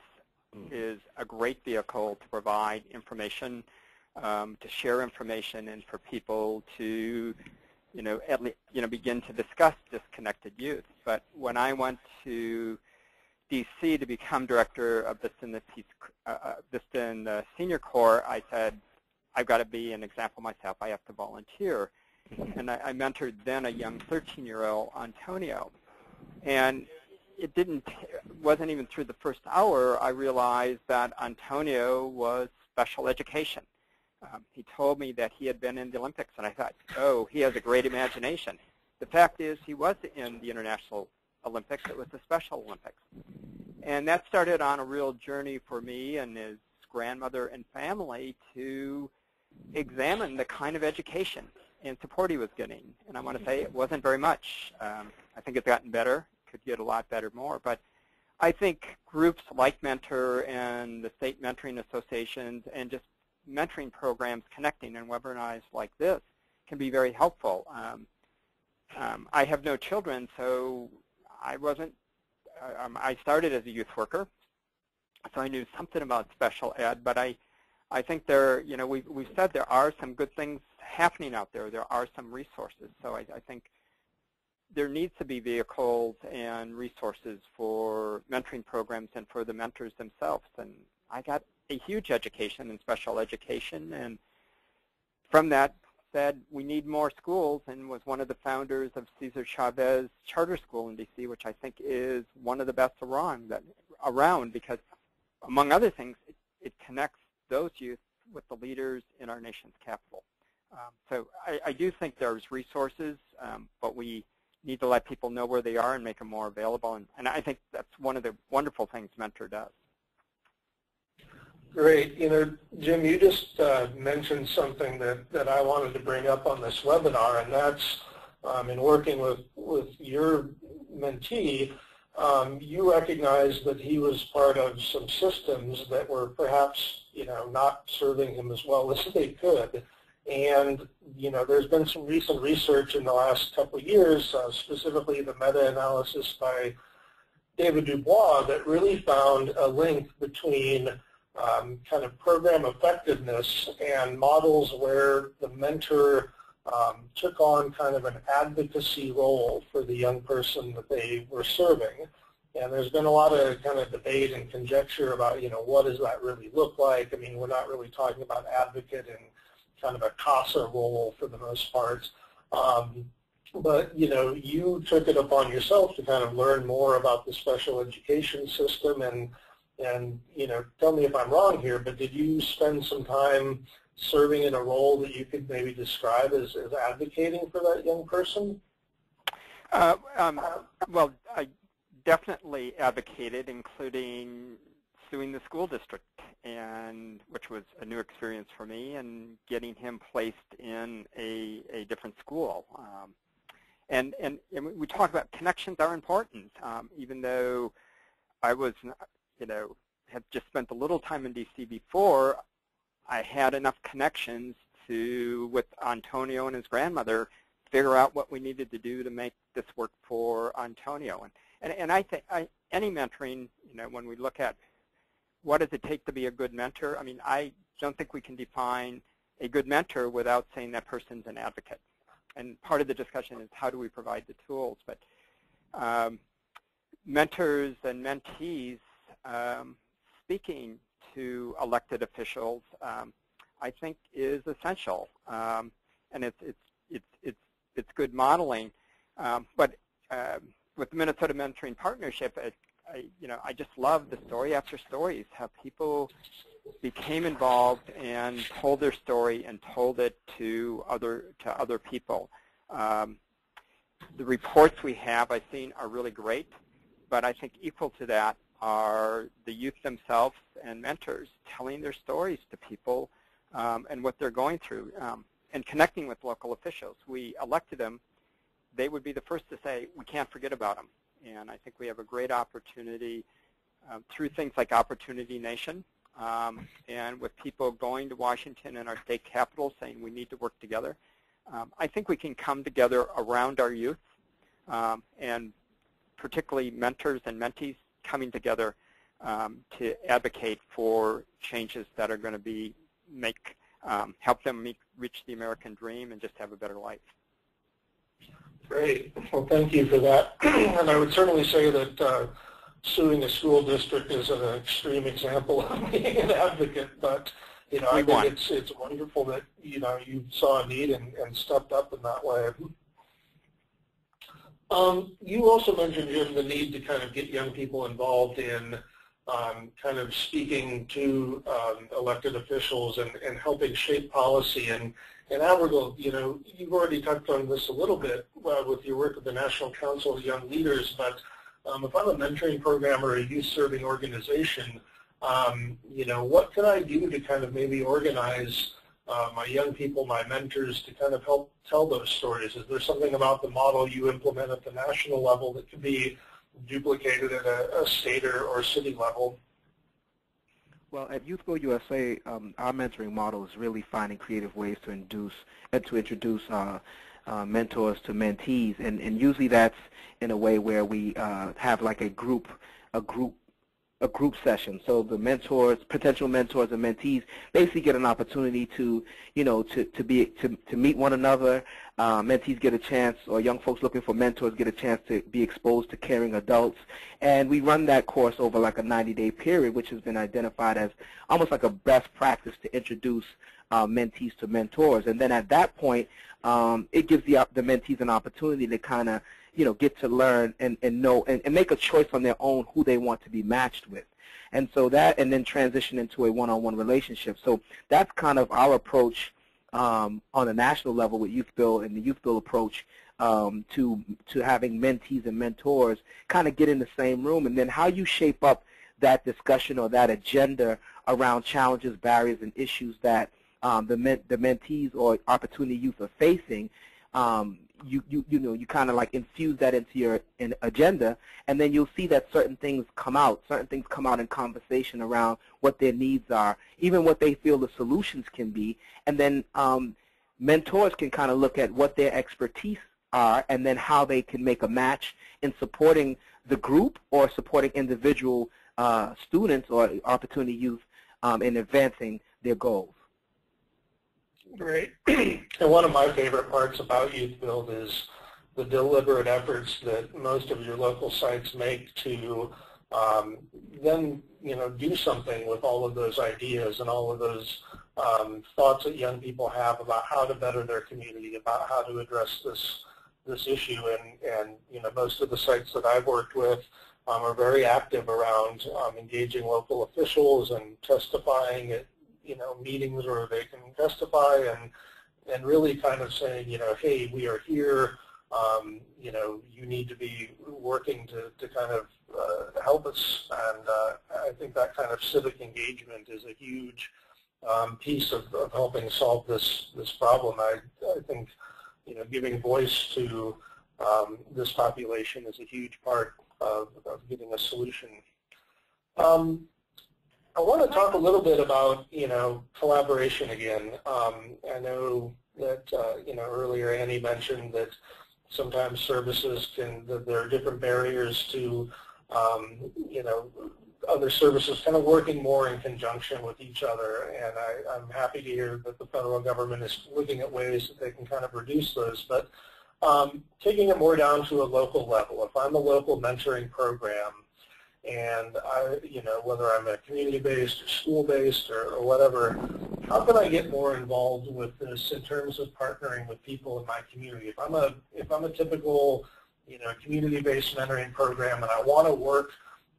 Speaker 3: is a great vehicle to provide information, to share information, and for people to, begin to discuss disconnected youth. But when I went to D.C. to become director of Vista in the Senior Corps, I said, I've got to be an example myself. I have to volunteer. And I mentored then a young 13-year-old, Antonio. And it wasn't even through the first hour I realized that Antonio was special education. He told me that he had been in the Olympics, and I thought, oh, he has a great imagination. The fact is he was in the International Olympics. It was the Special Olympics. And that started on a real journey for me and his grandmother and family to examine the kind of education and support he was getting. And I want to say it wasn't very much. I think it's gotten better. Could get a lot better more. But I think groups like Mentor and the state mentoring associations and just mentoring programs connecting and webinars like this can be very helpful. I have no children, so I wasn't, I started as a youth worker, so I knew something about special ed, but I think there, we've said there are some good things happening out there. There are some resources, so I think there needs to be vehicles and resources for mentoring programs and for the mentors themselves. And I got a huge education in special education, and from that said we need more schools, and was one of the founders of Cesar Chavez Charter School in D.C., which I think is one of the best around because, among other things, it connects those youth with the leaders in our nation's capital. So I do think there's resources, but we need to let people know where they are and make them more available. And I think that's one of the wonderful things Mentor does.
Speaker 2: Great. Jim, you just mentioned something that I wanted to bring up on this webinar, and that's in working with your mentee, you recognized that he was part of some systems that were perhaps, not serving him as well as they could. And there's been some recent research in the last couple of years, specifically the meta-analysis by David Dubois, that really found a link between kind of program effectiveness and models where the mentor took on kind of an advocacy role for the young person that they were serving. And there's been a lot of kind of debate and conjecture about, what does that really look like? I mean, we're not really talking about advocate in kind of a CASA role for the most part. But, you took it upon yourself to kind of learn more about the special education system and tell me if I'm wrong here, but did you spend some time serving in a role that you could maybe describe as advocating for that young person?
Speaker 3: Well, I definitely advocated, including suing the school district, which was a new experience for me, and getting him placed in a different school. And we talk about connections are important, even though I was, had just spent a little time in D.C. before. I had enough connections with Antonio and his grandmother, figure out what we needed to do to make this work for Antonio. And I think any mentoring, when we look at what does it take to be a good mentor, I mean, I don't think we can define a good mentor without saying that person's an advocate. And part of the discussion is how do we provide the tools. But mentors and mentees speaking to elected officials, I think, is essential, and it's good modeling. But with the Minnesota Mentoring Partnership, I just love the story after stories, how people became involved and told their story and told it to other people. The reports we have, I've seen, are really great, but I think equal to that are the youth themselves and mentors telling their stories to people and what they're going through and connecting with local officials. We elected them. They would be the first to say, we can't forget about them. And I think we have a great opportunity through things like Opportunity Nation and with people going to Washington and our state capitol saying we need to work together. I think we can come together around our youth and particularly mentors and mentees coming together to advocate for changes that are going to help them reach the American dream and just have a better life.
Speaker 2: Great. Well, thank you for that. And I would certainly say that suing a school district is an extreme example of being an advocate, but I think it's wonderful that you saw a need and stepped up in that way. You also mentioned, Jim, the need to kind of get young people involved in kind of speaking to elected officials and helping shape policy. And Abrigal, you've already touched on this a little bit with your work with the National Council of Young Leaders, but if I'm a mentoring program or a youth-serving organization, what can I do to kind of maybe organize my young people, my mentors, to kind of help tell those stories? Is there something about the model you implement at the national level that can be duplicated at a state or city level?
Speaker 6: Well, at Youth-Build USA, our mentoring model is really finding creative ways to introduce mentors to mentees, and usually that's in a way where we have like a group session. So the potential mentors and mentees basically get an opportunity to meet one another. Mentees get a chance, or young folks looking for mentors get a chance to be exposed to caring adults. And we run that course over like a 90-day period, which has been identified as almost like a best practice to introduce mentees to mentors. And then at that point, it gives the mentees an opportunity to kind of get to learn and know and make a choice on their own who they want to be matched with. And so that, and then transition into a one-on-one relationship. So that's kind of our approach on a national level with Youth-Build, and the Youth-Build approach to having mentees and mentors kind of get in the same room, and then how you shape up that discussion or that agenda around challenges, barriers, and issues that the mentees or opportunity youth are facing. You kind of like infuse that into your agenda, and then you'll see that certain things come out in conversation around what their needs are, even what they feel the solutions can be, and then mentors can kind of look at what their expertise are and then how they can make a match in supporting the group or supporting individual students or opportunity youth in advancing their goals.
Speaker 2: Great. And one of my favorite parts about Youth Build is the deliberate efforts that most of your local sites make to then do something with all of those ideas and all of those thoughts that young people have about how to better their community, about how to address this issue. And most of the sites that I've worked with are very active around engaging local officials and testifying at meetings where they can testify and really kind of saying, hey, we are here. You need to be working to kind of help us, and I think that kind of civic engagement is a huge piece of helping solve this problem. I think giving voice to this population is a huge part of getting a solution. I want to talk a little bit about collaboration again. I know that earlier Annie mentioned that sometimes services there are different barriers to other services kind of working more in conjunction with each other, and I'm happy to hear that the federal government is looking at ways that they can kind of reduce those. But taking it more down to a local level, if I'm a local mentoring program and whether I'm a community-based or school-based or whatever, how can I get more involved with this in terms of partnering with people in my community? If I'm a typical community-based mentoring program and I want to work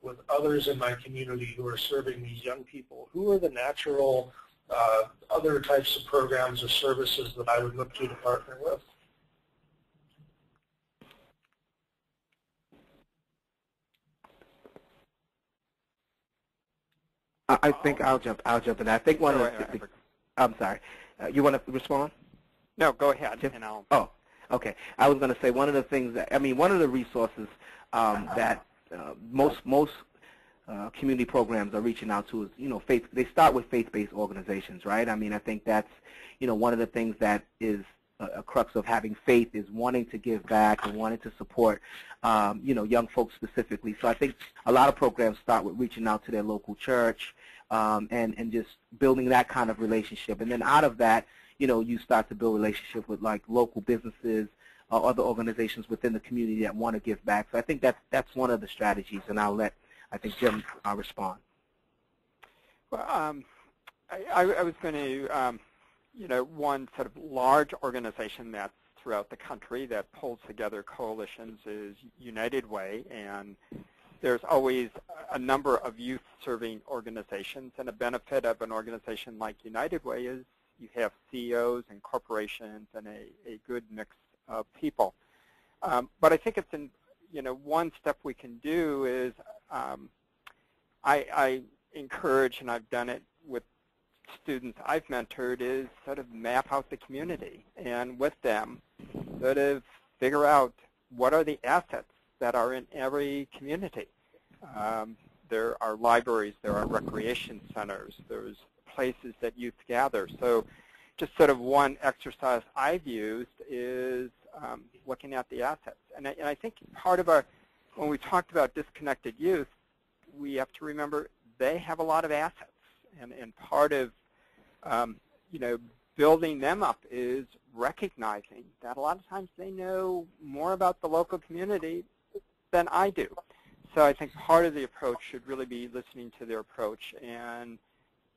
Speaker 2: with others in my community who are serving these young people, who are the natural other types of programs or services that I would look to partner with?
Speaker 6: I think I'll jump in. I think one of the I'm sorry. You want to respond?
Speaker 3: No, go ahead, and I'll.
Speaker 6: Oh, okay. I was going to say one of the things that one of the resources that most community programs are reaching out to is faith. They start with faith-based organizations, right? I mean, I think that's one of the things that is a crux of having faith is wanting to give back and wanting to support young folks specifically. So I think a lot of programs start with reaching out to their local church and just building that kind of relationship. And then out of that, you start to build relationship with like local businesses or other organizations within the community that want to give back. So I think that's one of the strategies, and I'll let Jim respond.
Speaker 3: Well, I was going to one sort of large organization that's throughout the country that pulls together coalitions is United Way, and there's always a number of youth-serving organizations, and a benefit of an organization like United Way is you have CEOs and corporations and a good mix of people. But I think it's one step we can do is I encourage, and I've done it with students I've mentored, is sort of map out the community and with them sort of figure out what are the assets that are in every community. There are libraries, there are recreation centers, there's places that youth gather. So just sort of one exercise I've used is looking at the assets. And I think part of when we talked about disconnected youth, we have to remember they have a lot of assets. And part of building them up is recognizing that a lot of times they know more about the local community than I do. So I think part of the approach should really be listening to their approach and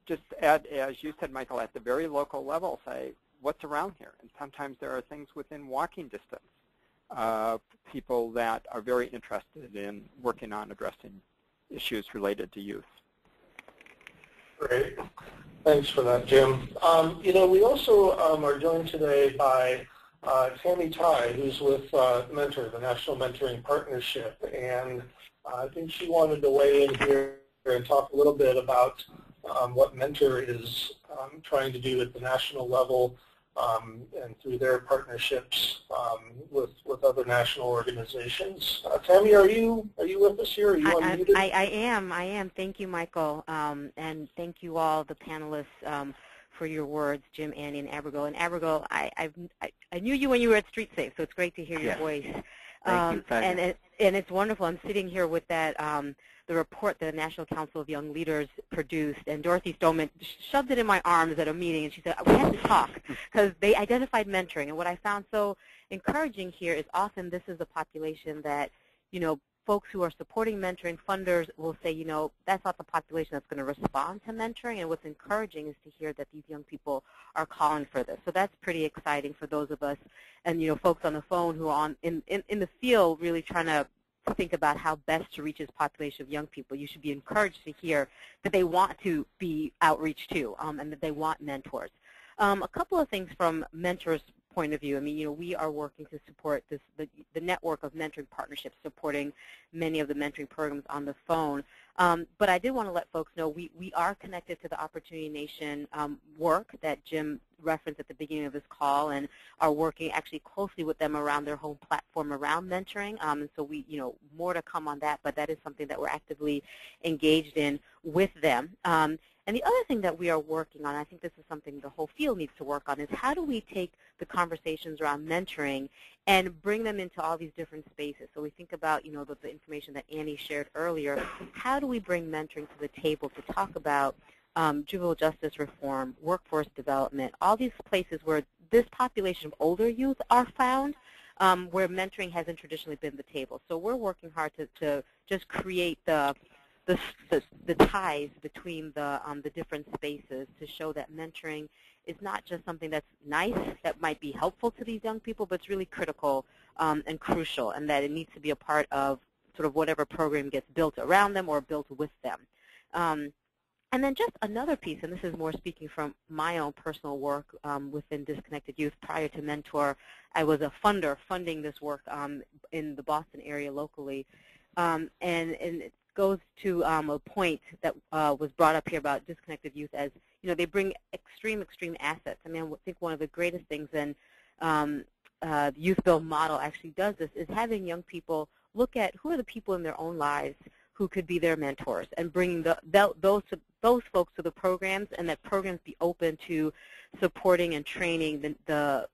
Speaker 3: just as you said, Michael, at the very local level, say, what's around here? And sometimes there are things within walking distance of people that are very interested in working on addressing issues related to youth.
Speaker 2: Great. Thanks for that, Jim. We also are joined today by Tammy Tai, who's with Mentor, the National Mentoring Partnership, and I think she wanted to weigh in here and talk a little bit about what Mentor is trying to do at the national level and through their partnerships with other national organizations. Tammy, are you with us here? Are you unmuted?
Speaker 7: I am. Thank you, Michael, and thank you all, the panelists, for your words, Jim, Annie, and Abrigal. And Abrigal, I knew you when you were at Street Safe, so it's great to hear your voice.
Speaker 6: Thank you.
Speaker 7: And it's wonderful. I'm sitting here with that the report that the National Council of Young Leaders produced, and Dorothy Stoneman shoved it in my arms at a meeting, and she said, we have to talk, because they identified mentoring. And what I found so encouraging here is often this is a population that, folks who are supporting mentoring, funders will say, that's not the population that's going to respond to mentoring. And what's encouraging is to hear that these young people are calling for this. So that's pretty exciting for those of us and, folks on the phone who are in the field really trying to think about how best to reach this population of young people. You should be encouraged to hear that they want to be outreach to and that they want mentors. A couple of things from mentors' point of view. I mean, we are working to support the network of mentoring partnerships supporting many of the mentoring programs on the phone. But I did want to let folks know we are connected to the Opportunity Nation work that Jim referenced at the beginning of this call, and are working actually closely with them around their home platform around mentoring. And so more to come on that, but that is something that we're actively engaged in with them. And the other thing that we are working on, I think this is something the whole field needs to work on, is how do we take the conversations around mentoring and bring them into all these different spaces. So we think about, the information that Annie shared earlier. How do we bring mentoring to the table to talk about juvenile justice reform, workforce development, all these places where this population of older youth are found, where mentoring hasn't traditionally been the table. So we're working hard to just create the ties between the different spaces to show that mentoring is not just something that's nice, that might be helpful to these young people, but it's really critical and crucial, and that it needs to be a part of sort of whatever program gets built around them or built with them. And then just another piece, and this is more speaking from my own personal work within Disconnected Youth. Prior to Mentor, I was a funder funding this work in the Boston area locally. And it goes to a point that was brought up here about Disconnected Youth as, they bring extreme assets. I mean, I think one of the greatest things, and the Youth Build model actually does this, is having young people look at who are the people in their own lives who could be their mentors, and bringing those folks to the programs, and that programs be open to supporting and training the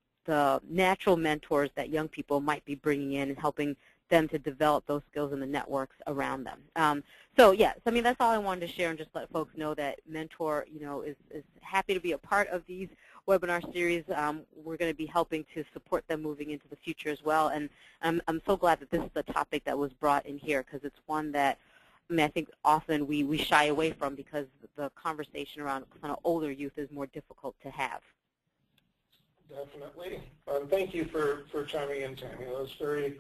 Speaker 7: natural mentors that young people might be bringing in and helping them to develop those skills in the networks around them. So yes, I mean, that's all I wanted to share, and just let folks know that Mentor, is happy to be a part of these webinar series. We're going to be helping to support them moving into the future as well, and I'm so glad that this is a topic that was brought in here, because it's one that, I think often we shy away from, because the conversation around kind of older youth is more difficult to have.
Speaker 2: Definitely. Thank you for chiming in, Tammy. That was very,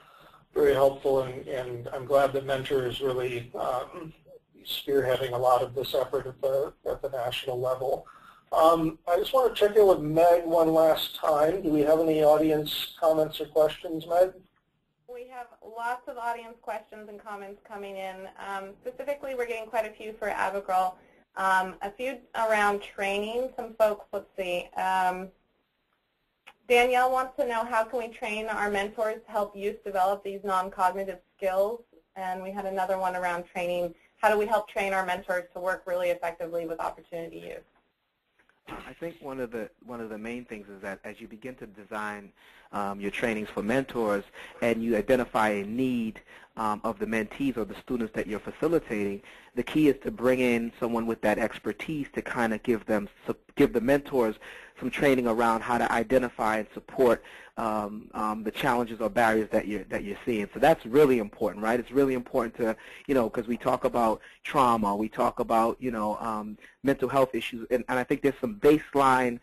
Speaker 2: very helpful, and I'm glad that Mentor is really spearheading a lot of this effort at the national level. I just want to check in with Meg one last time. Do we have any audience comments or questions, Meg?
Speaker 5: We have lots of audience questions and comments coming in. Specifically, we're getting quite a few for Abrigal. A few around training. Some folks, let's see. Danielle wants to know, how can we train our mentors to help youth develop these non-cognitive skills? And we had another one around training. How do we help train our mentors to work really effectively with opportunity youth?
Speaker 6: I think one of the main things is that as you begin to design your trainings for mentors, and you identify a need of the mentees or the students that you're facilitating, the key is to bring in someone with that expertise to kind of give the mentors some training around how to identify and support the challenges or barriers that you're seeing. So that's really important, right? It's really important to, because we talk about trauma, we talk about, mental health issues, and I think there's some baseline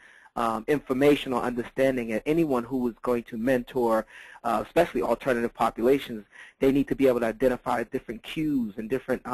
Speaker 6: information or understanding that anyone who is going to mentor, especially alternative populations, they need to be able to identify different cues and different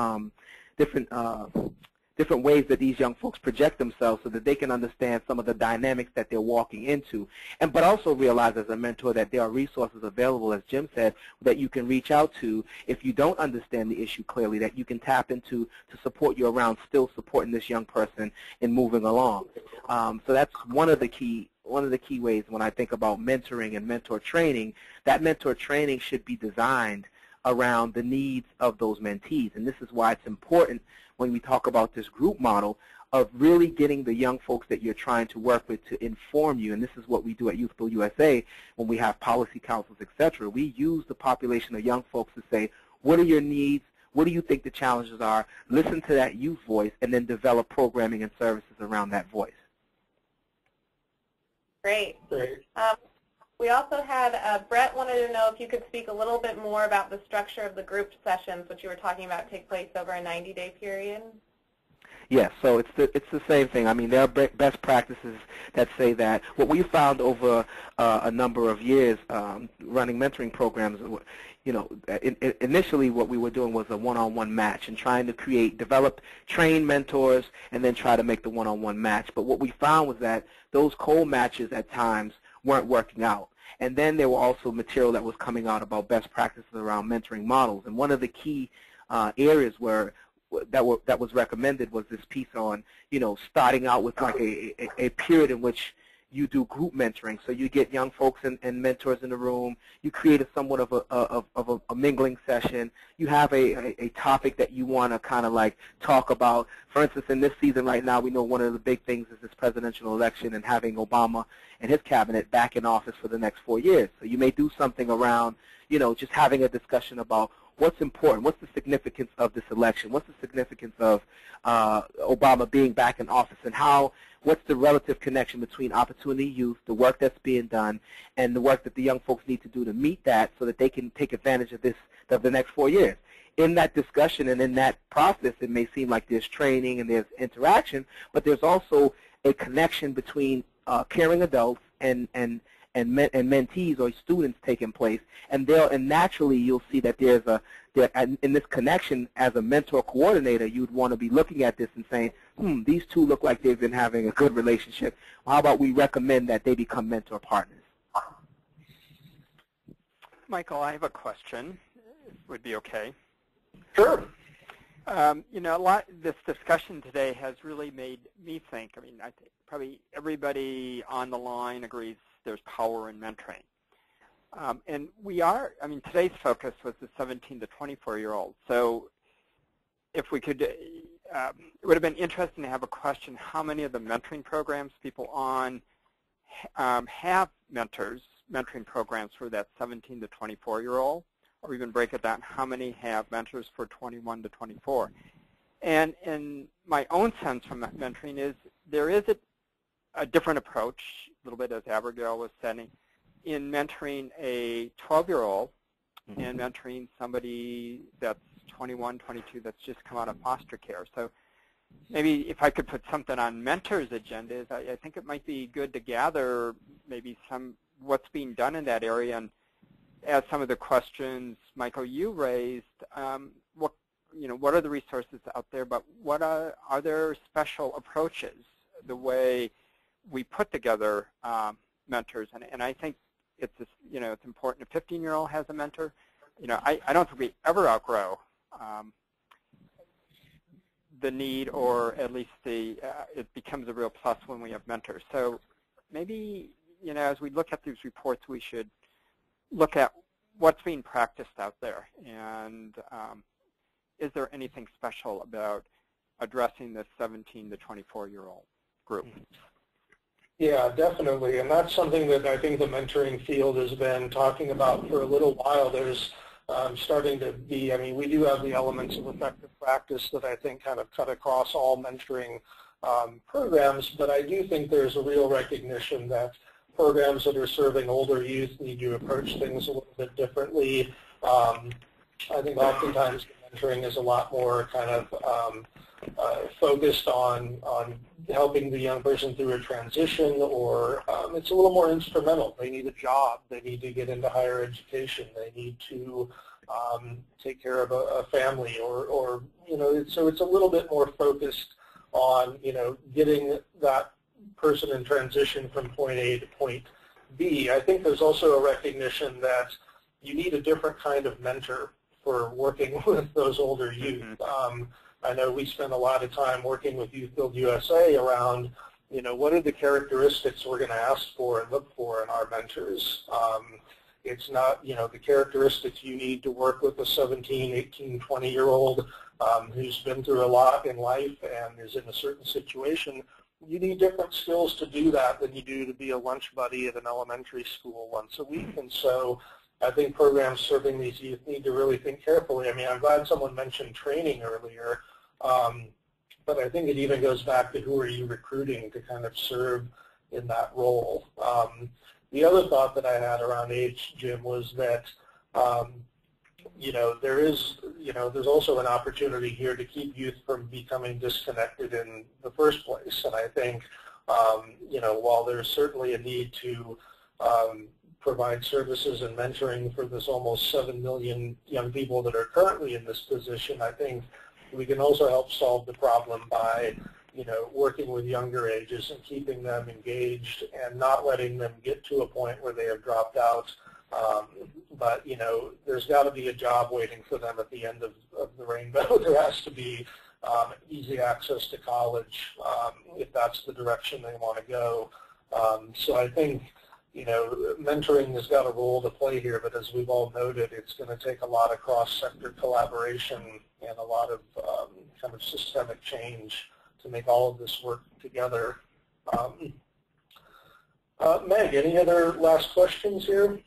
Speaker 6: ways that these young folks project themselves, so that they can understand some of the dynamics that they're walking into, but also realize as a mentor that there are resources available, as Jim said, that you can reach out to if you don't understand the issue clearly, that you can tap into to support you around still supporting this young person in moving along. So that's one of the key ways when I think about mentoring and mentor training. That mentor training should be designed around the needs of those mentees, and this is why it's important when we talk about this group model of really getting the young folks that you're trying to work with to inform you. And this is what we do at Youth-2012 USA when we have policy councils, etc. We use the population of young folks to say, what are your needs? What do you think the challenges are? Listen to that youth voice and then develop programming and services around that voice.
Speaker 5: Great.
Speaker 2: Great.
Speaker 5: We also had, Brett wanted to know if you could speak a little bit more about the structure of the group sessions, which you were talking about take place over a 90-day period.
Speaker 6: Yes, so it's the same thing. I mean, there are best practices that say that what we found over a number of years running mentoring programs, you know, initially what we were doing was a one-on-one match and trying to develop trained mentors and then try to make the one-on-one match. But what we found was that those co-matches at times weren't working out. And then there were also material that was coming out about best practices around mentoring models. And one of the key areas that was recommended was this piece on, you know, starting out with like a period in which you do group mentoring. So you get young folks and mentors in the room. You create somewhat of a mingling session. You have a topic that you want to kind of like talk about. For instance, in this season right now, we know one of the big things is this presidential election and having Obama and his cabinet back in office for the next 4 years. So you may do something around, you know, just having a discussion about what's important, what's the significance of this election, what's the significance of Obama being back in office, and what's the relative connection between Opportunity Youth, the work that's being done, and the work that the young folks need to do to meet that so that they can take advantage of the next 4 years. In that discussion and in that process, it may seem like there's training and there's interaction, but there's also a connection between caring adults and mentees or students taking place, and naturally you'll see that in this connection as a mentor coordinator, you'd want to be looking at this and saying, these two look like they've been having a good relationship. Well, how about we recommend that they become mentor partners?
Speaker 3: Michael, I have a question. It would be okay.
Speaker 2: Sure.
Speaker 3: You know, this discussion today has really made me think. I mean, I think probably everybody on the line agrees there's power in mentoring. And today's focus was the 17 to 24-year-old. So if we could, it would have been interesting to have a question, how many of the mentoring programs people on have mentoring programs for that 17 to 24-year-old, or even break it down, how many have mentors for 21 to 24? And in my own sense from mentoring is there is a different approach, a little bit as Abrigal was saying, in mentoring a 12-year-old and mentoring somebody that's 21, 22 that's just come out of foster care. So maybe if I could put something on mentors' agendas, I think it might be good to gather maybe what's being done in that area. And as some of the questions, Michael, you raised, what are the resources out there, but are there special approaches, the way we put together mentors? And I think it's important. A 15-year-old has a mentor. I don't think we ever outgrow the need, or at least it becomes a real plus when we have mentors. So maybe, as we look at these reports, we should look at what's being practiced out there, and is there anything special about addressing the 17 to 24-year-old group?
Speaker 2: Yeah, definitely, and that's something that I think the mentoring field has been talking about for a little while. There's starting to be, we do have the elements of effective practice that I think kind of cut across all mentoring programs, but I do think there's a real recognition that programs that are serving older youth need to approach things a little bit differently. I think oftentimes mentoring is a lot more kind of focused on helping the young person through a transition, or it's a little more instrumental. They need a job. They need to get into higher education. They need to take care of a family, or so it's a little bit more focused on getting that person in transition from point A to point B. I think there's also a recognition that you need a different kind of mentor for working with those older youth. I know we spend a lot of time working with Youth-2012 USA around, what are the characteristics we're going to ask for and look for in our mentors. It's not, the characteristics you need to work with a 17, 18, 20-year-old who's been through a lot in life and is in a certain situation. You need different skills to do that than you do to be a lunch buddy at an elementary school once a week. And so I think programs serving these youth need to really think carefully. I mean, I'm glad someone mentioned training earlier, but I think it even goes back to who are you recruiting to kind of serve in that role. The other thought that I had around age, Jim, was that there's also an opportunity here to keep youth from becoming disconnected in the first place. And I think, while there's certainly a need to provide services and mentoring for this almost 7 million young people that are currently in this position, I think we can also help solve the problem by working with younger ages and keeping them engaged and not letting them get to a point where they have dropped out. But there's got to be a job waiting for them at the end of the rainbow. There has to be easy access to college if that's the direction they want to go. So I think mentoring has got a role to play here, but as we've all noted, it's going to take a lot of cross-sector collaboration and a lot of kind of systemic change to make all of this work together. Meg, any other last questions here?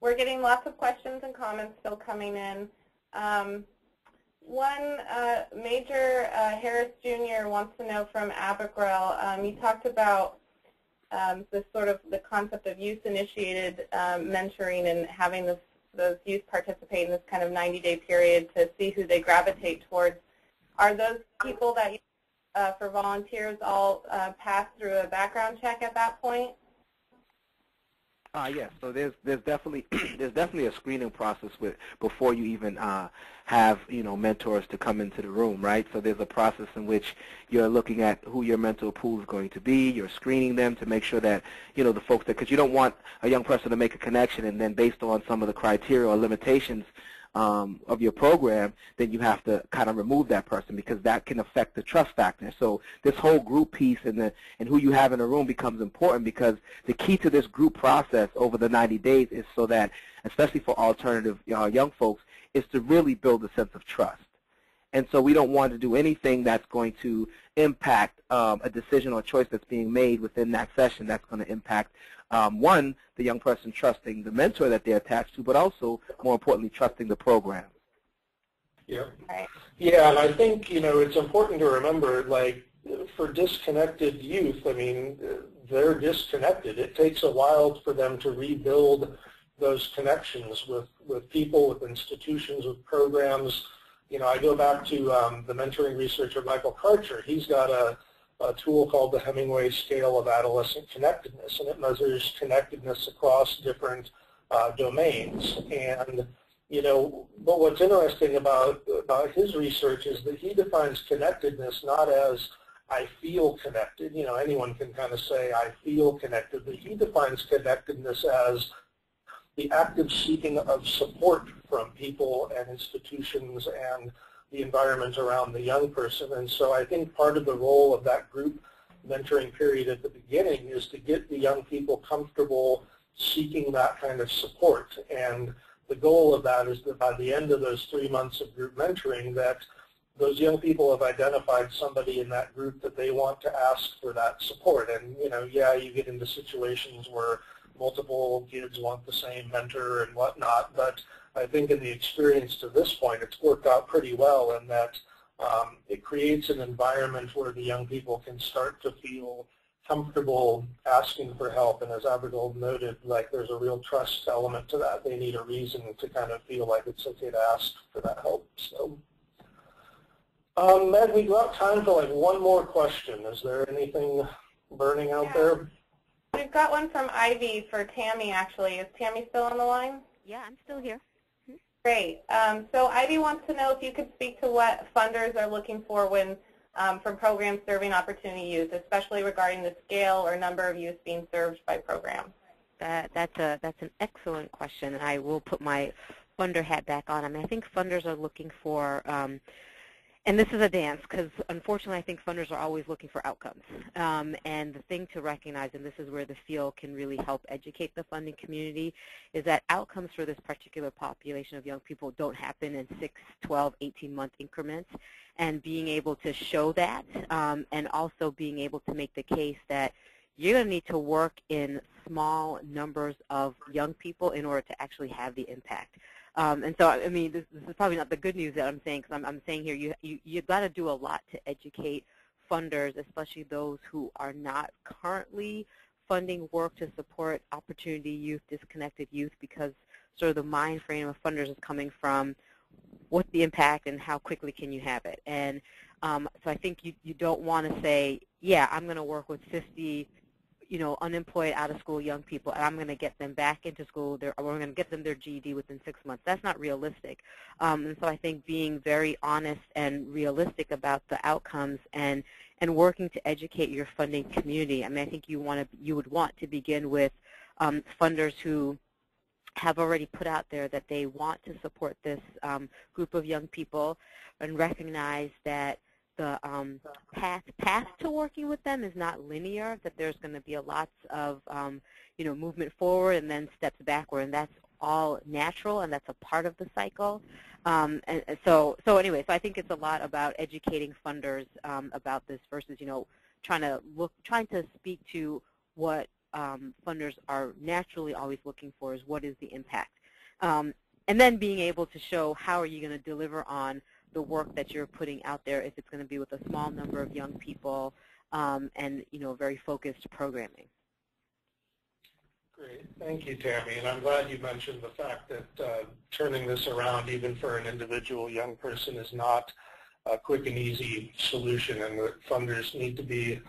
Speaker 5: We're getting lots of questions and comments still coming in. One, Major Harris Jr. wants to know from Abrigal, you talked about the concept of youth-initiated mentoring and having those youth participate in this kind of 90-day period to see who they gravitate towards. Are those people that for volunteers all pass through a background check at that point?
Speaker 6: Yes. So there's definitely a screening process before you even have mentors to come into the room, right? So there's a process in which you're looking at who your mentor pool is going to be. You're screening them to make sure that the folks because you don't want a young person to make a connection and then based on some of the criteria or limitations of your program, then you have to kind of remove that person because that can affect the trust factor. So this whole group piece and who you have in the room becomes important because the key to this group process over the 90 days is so that, especially for alternative young folks, is to really build a sense of trust. And so we don't want to do anything that's going to impact a decision or choice that's being made within that session that's going to impact, one, the young person trusting the mentor that they're attached to, but also, more importantly, trusting the program.
Speaker 2: Yeah. Yeah, and I think, it's important to remember, for disconnected youth, I mean, they're disconnected. It takes a while for them to rebuild those connections with people, with institutions, with programs. I go back to the mentoring researcher Michael Karcher. He's got a tool called the Hemingway Scale of Adolescent Connectedness, and it measures connectedness across different domains. And but what's interesting about his research is that he defines connectedness not as I feel connected. Anyone can kind of say I feel connected, but he defines connectedness as the active seeking of support from people and institutions and the environment around the young person. And so I think part of the role of that group mentoring period at the beginning is to get the young people comfortable seeking that kind of support. And the goal of that is that by the end of those 3 months of group mentoring, that those young people have identified somebody in that group that they want to ask for that support. And, yeah, you get into situations where multiple kids want the same mentor and whatnot, but I think in the experience to this point, it's worked out pretty well in that it creates an environment where the young people can start to feel comfortable asking for help. And as Abrigal noted, there's a real trust element to that. They need a reason to kind of feel like it's okay to ask for that help. So, Meg, we got time for one more question. Is there anything burning out there?
Speaker 5: We've got one from Ivy for Tammy, actually. Is Tammy still on the line?
Speaker 7: Yeah, I'm still here.
Speaker 5: Great. So Ivy wants to know if you could speak to what funders are looking for when from programs serving opportunity youth, especially regarding the scale or number of youth being served by programs.
Speaker 7: That's an excellent question, and I will put my funder hat back on. I mean, I think funders are looking for And this is a dance because, unfortunately, I think funders are always looking for outcomes. And the thing to recognize, and this is where the field can really help educate the funding community, is that outcomes for this particular population of young people don't happen in 6, 12, 18-month increments. And being able to show that, and also being able to make the case that you're going to need to work in small numbers of young people in order to actually have the impact. And so, I mean, this is probably not the good news that I'm saying, because I'm saying here you've got to do a lot to educate funders, especially those who are not currently funding work to support opportunity youth, disconnected youth, because sort of the mind frame of funders is coming from what's the impact and how quickly can you have it. And so I think you don't want to say, yeah, I'm going to work with 50 unemployed, out-of-school young people, and I'm going to get them back into school, or we're going to get them their GED within 6 months. That's not realistic. And so I think being very honest and realistic about the outcomes and working to educate your funding community. I mean, I think you would want to begin with funders who have already put out there that they want to support this group of young people, and recognize that the path to working with them is not linear, that there's going to be a lots of movement forward and then steps backward, and that's all natural, and that's a part of the cycle. And so anyway, so I think it's a lot about educating funders about this versus trying to speak to what funders are naturally always looking for, is what is the impact, and then being able to show how are you going to deliver on the work that you're putting out there, if it's going to be with a small number of young people and very focused programming.
Speaker 2: Great. Thank you, Tammy. And I'm glad you mentioned the fact that turning this around, even for an individual young person, is not a quick and easy solution, and that funders need to be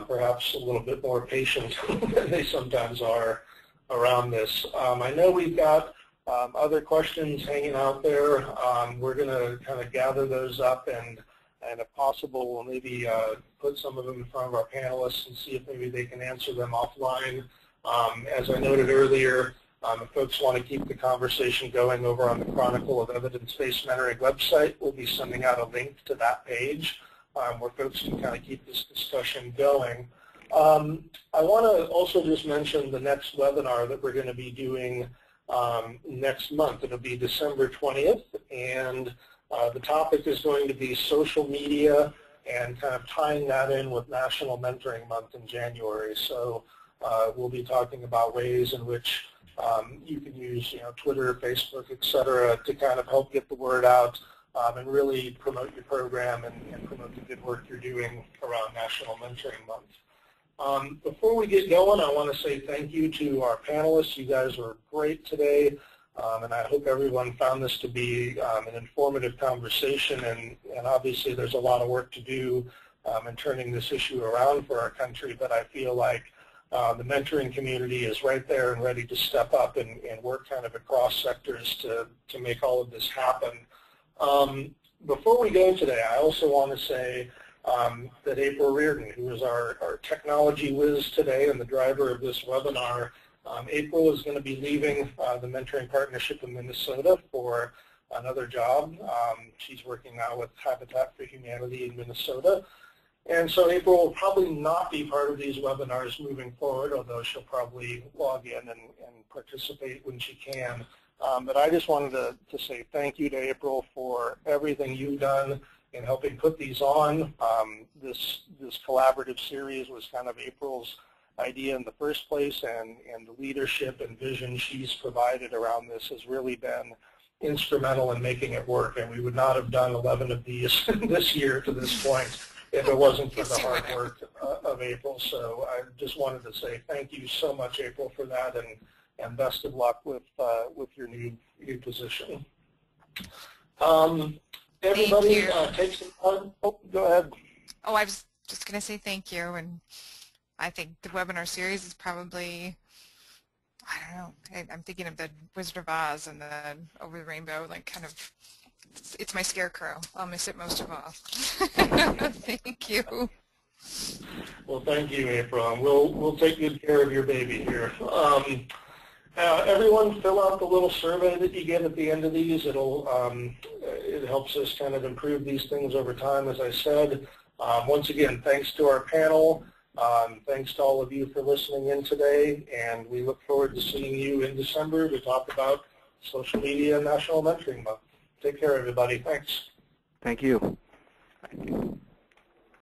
Speaker 2: perhaps a little bit more patient than they sometimes are around this. I know we've got other questions hanging out there. We're going to kind of gather those up, and if possible, we'll maybe put some of them in front of our panelists and see if maybe they can answer them offline. As I noted earlier, if folks want to keep the conversation going over on the Chronicle of Evidence-Based Mentoring website, we'll be sending out a link to that page where folks can kind of keep this discussion going. I want to also just mention the next webinar that we're going to be doing next month. It'll be December 20th, and the topic is going to be social media and kind of tying that in with National Mentoring Month in January. So we'll be talking about ways in which you can use Twitter, Facebook, etc., to kind of help get the word out and really promote your program and promote the good work you're doing around National Mentoring Month. Before we get going, I want to say thank you to our panelists. You guys were great today, and I hope everyone found this to be an informative conversation, and obviously there's a lot of work to do in turning this issue around for our country, but I feel like the mentoring community is right there and ready to step up and work kind of across sectors to make all of this happen. Before we go today, I also want to say that April Reardon, who is our technology whiz today and the driver of this webinar, April is going to be leaving the Mentoring Partnership in Minnesota for another job. She's working now with Habitat for Humanity in Minnesota. And so April will probably not be part of these webinars moving forward, although she'll probably log in and participate when she can. But I just wanted to say thank you to April for everything you've done in helping put these on. This collaborative series was kind of April's idea in the first place, and the leadership and vision she's provided around this has really been instrumental in making it work. And we would not have done 11 of these this year to this point if it wasn't for the hard work of April. So I just wanted to say thank you so much, April, for that, and best of luck with your new position. Everybody take some time. Oh, go ahead.
Speaker 1: Oh, I was just going to say thank you, and I think the webinar series is probably, I don't know, I'm thinking of the Wizard of Oz and the Over the Rainbow, like kind of, it's my scarecrow. I'll miss it most of all. Thank you.
Speaker 2: Well, thank you, April. We'll take good care of your baby here. Everyone fill out the little survey that you get at the end of these. It helps us kind of improve these things over time, as I said. Once again, thanks to our panel. Thanks to all of you for listening in today, and we look forward to seeing you in December to talk about social media and National Mentoring Month. Take care, everybody. Thanks.
Speaker 6: Thank you.
Speaker 3: Thank you.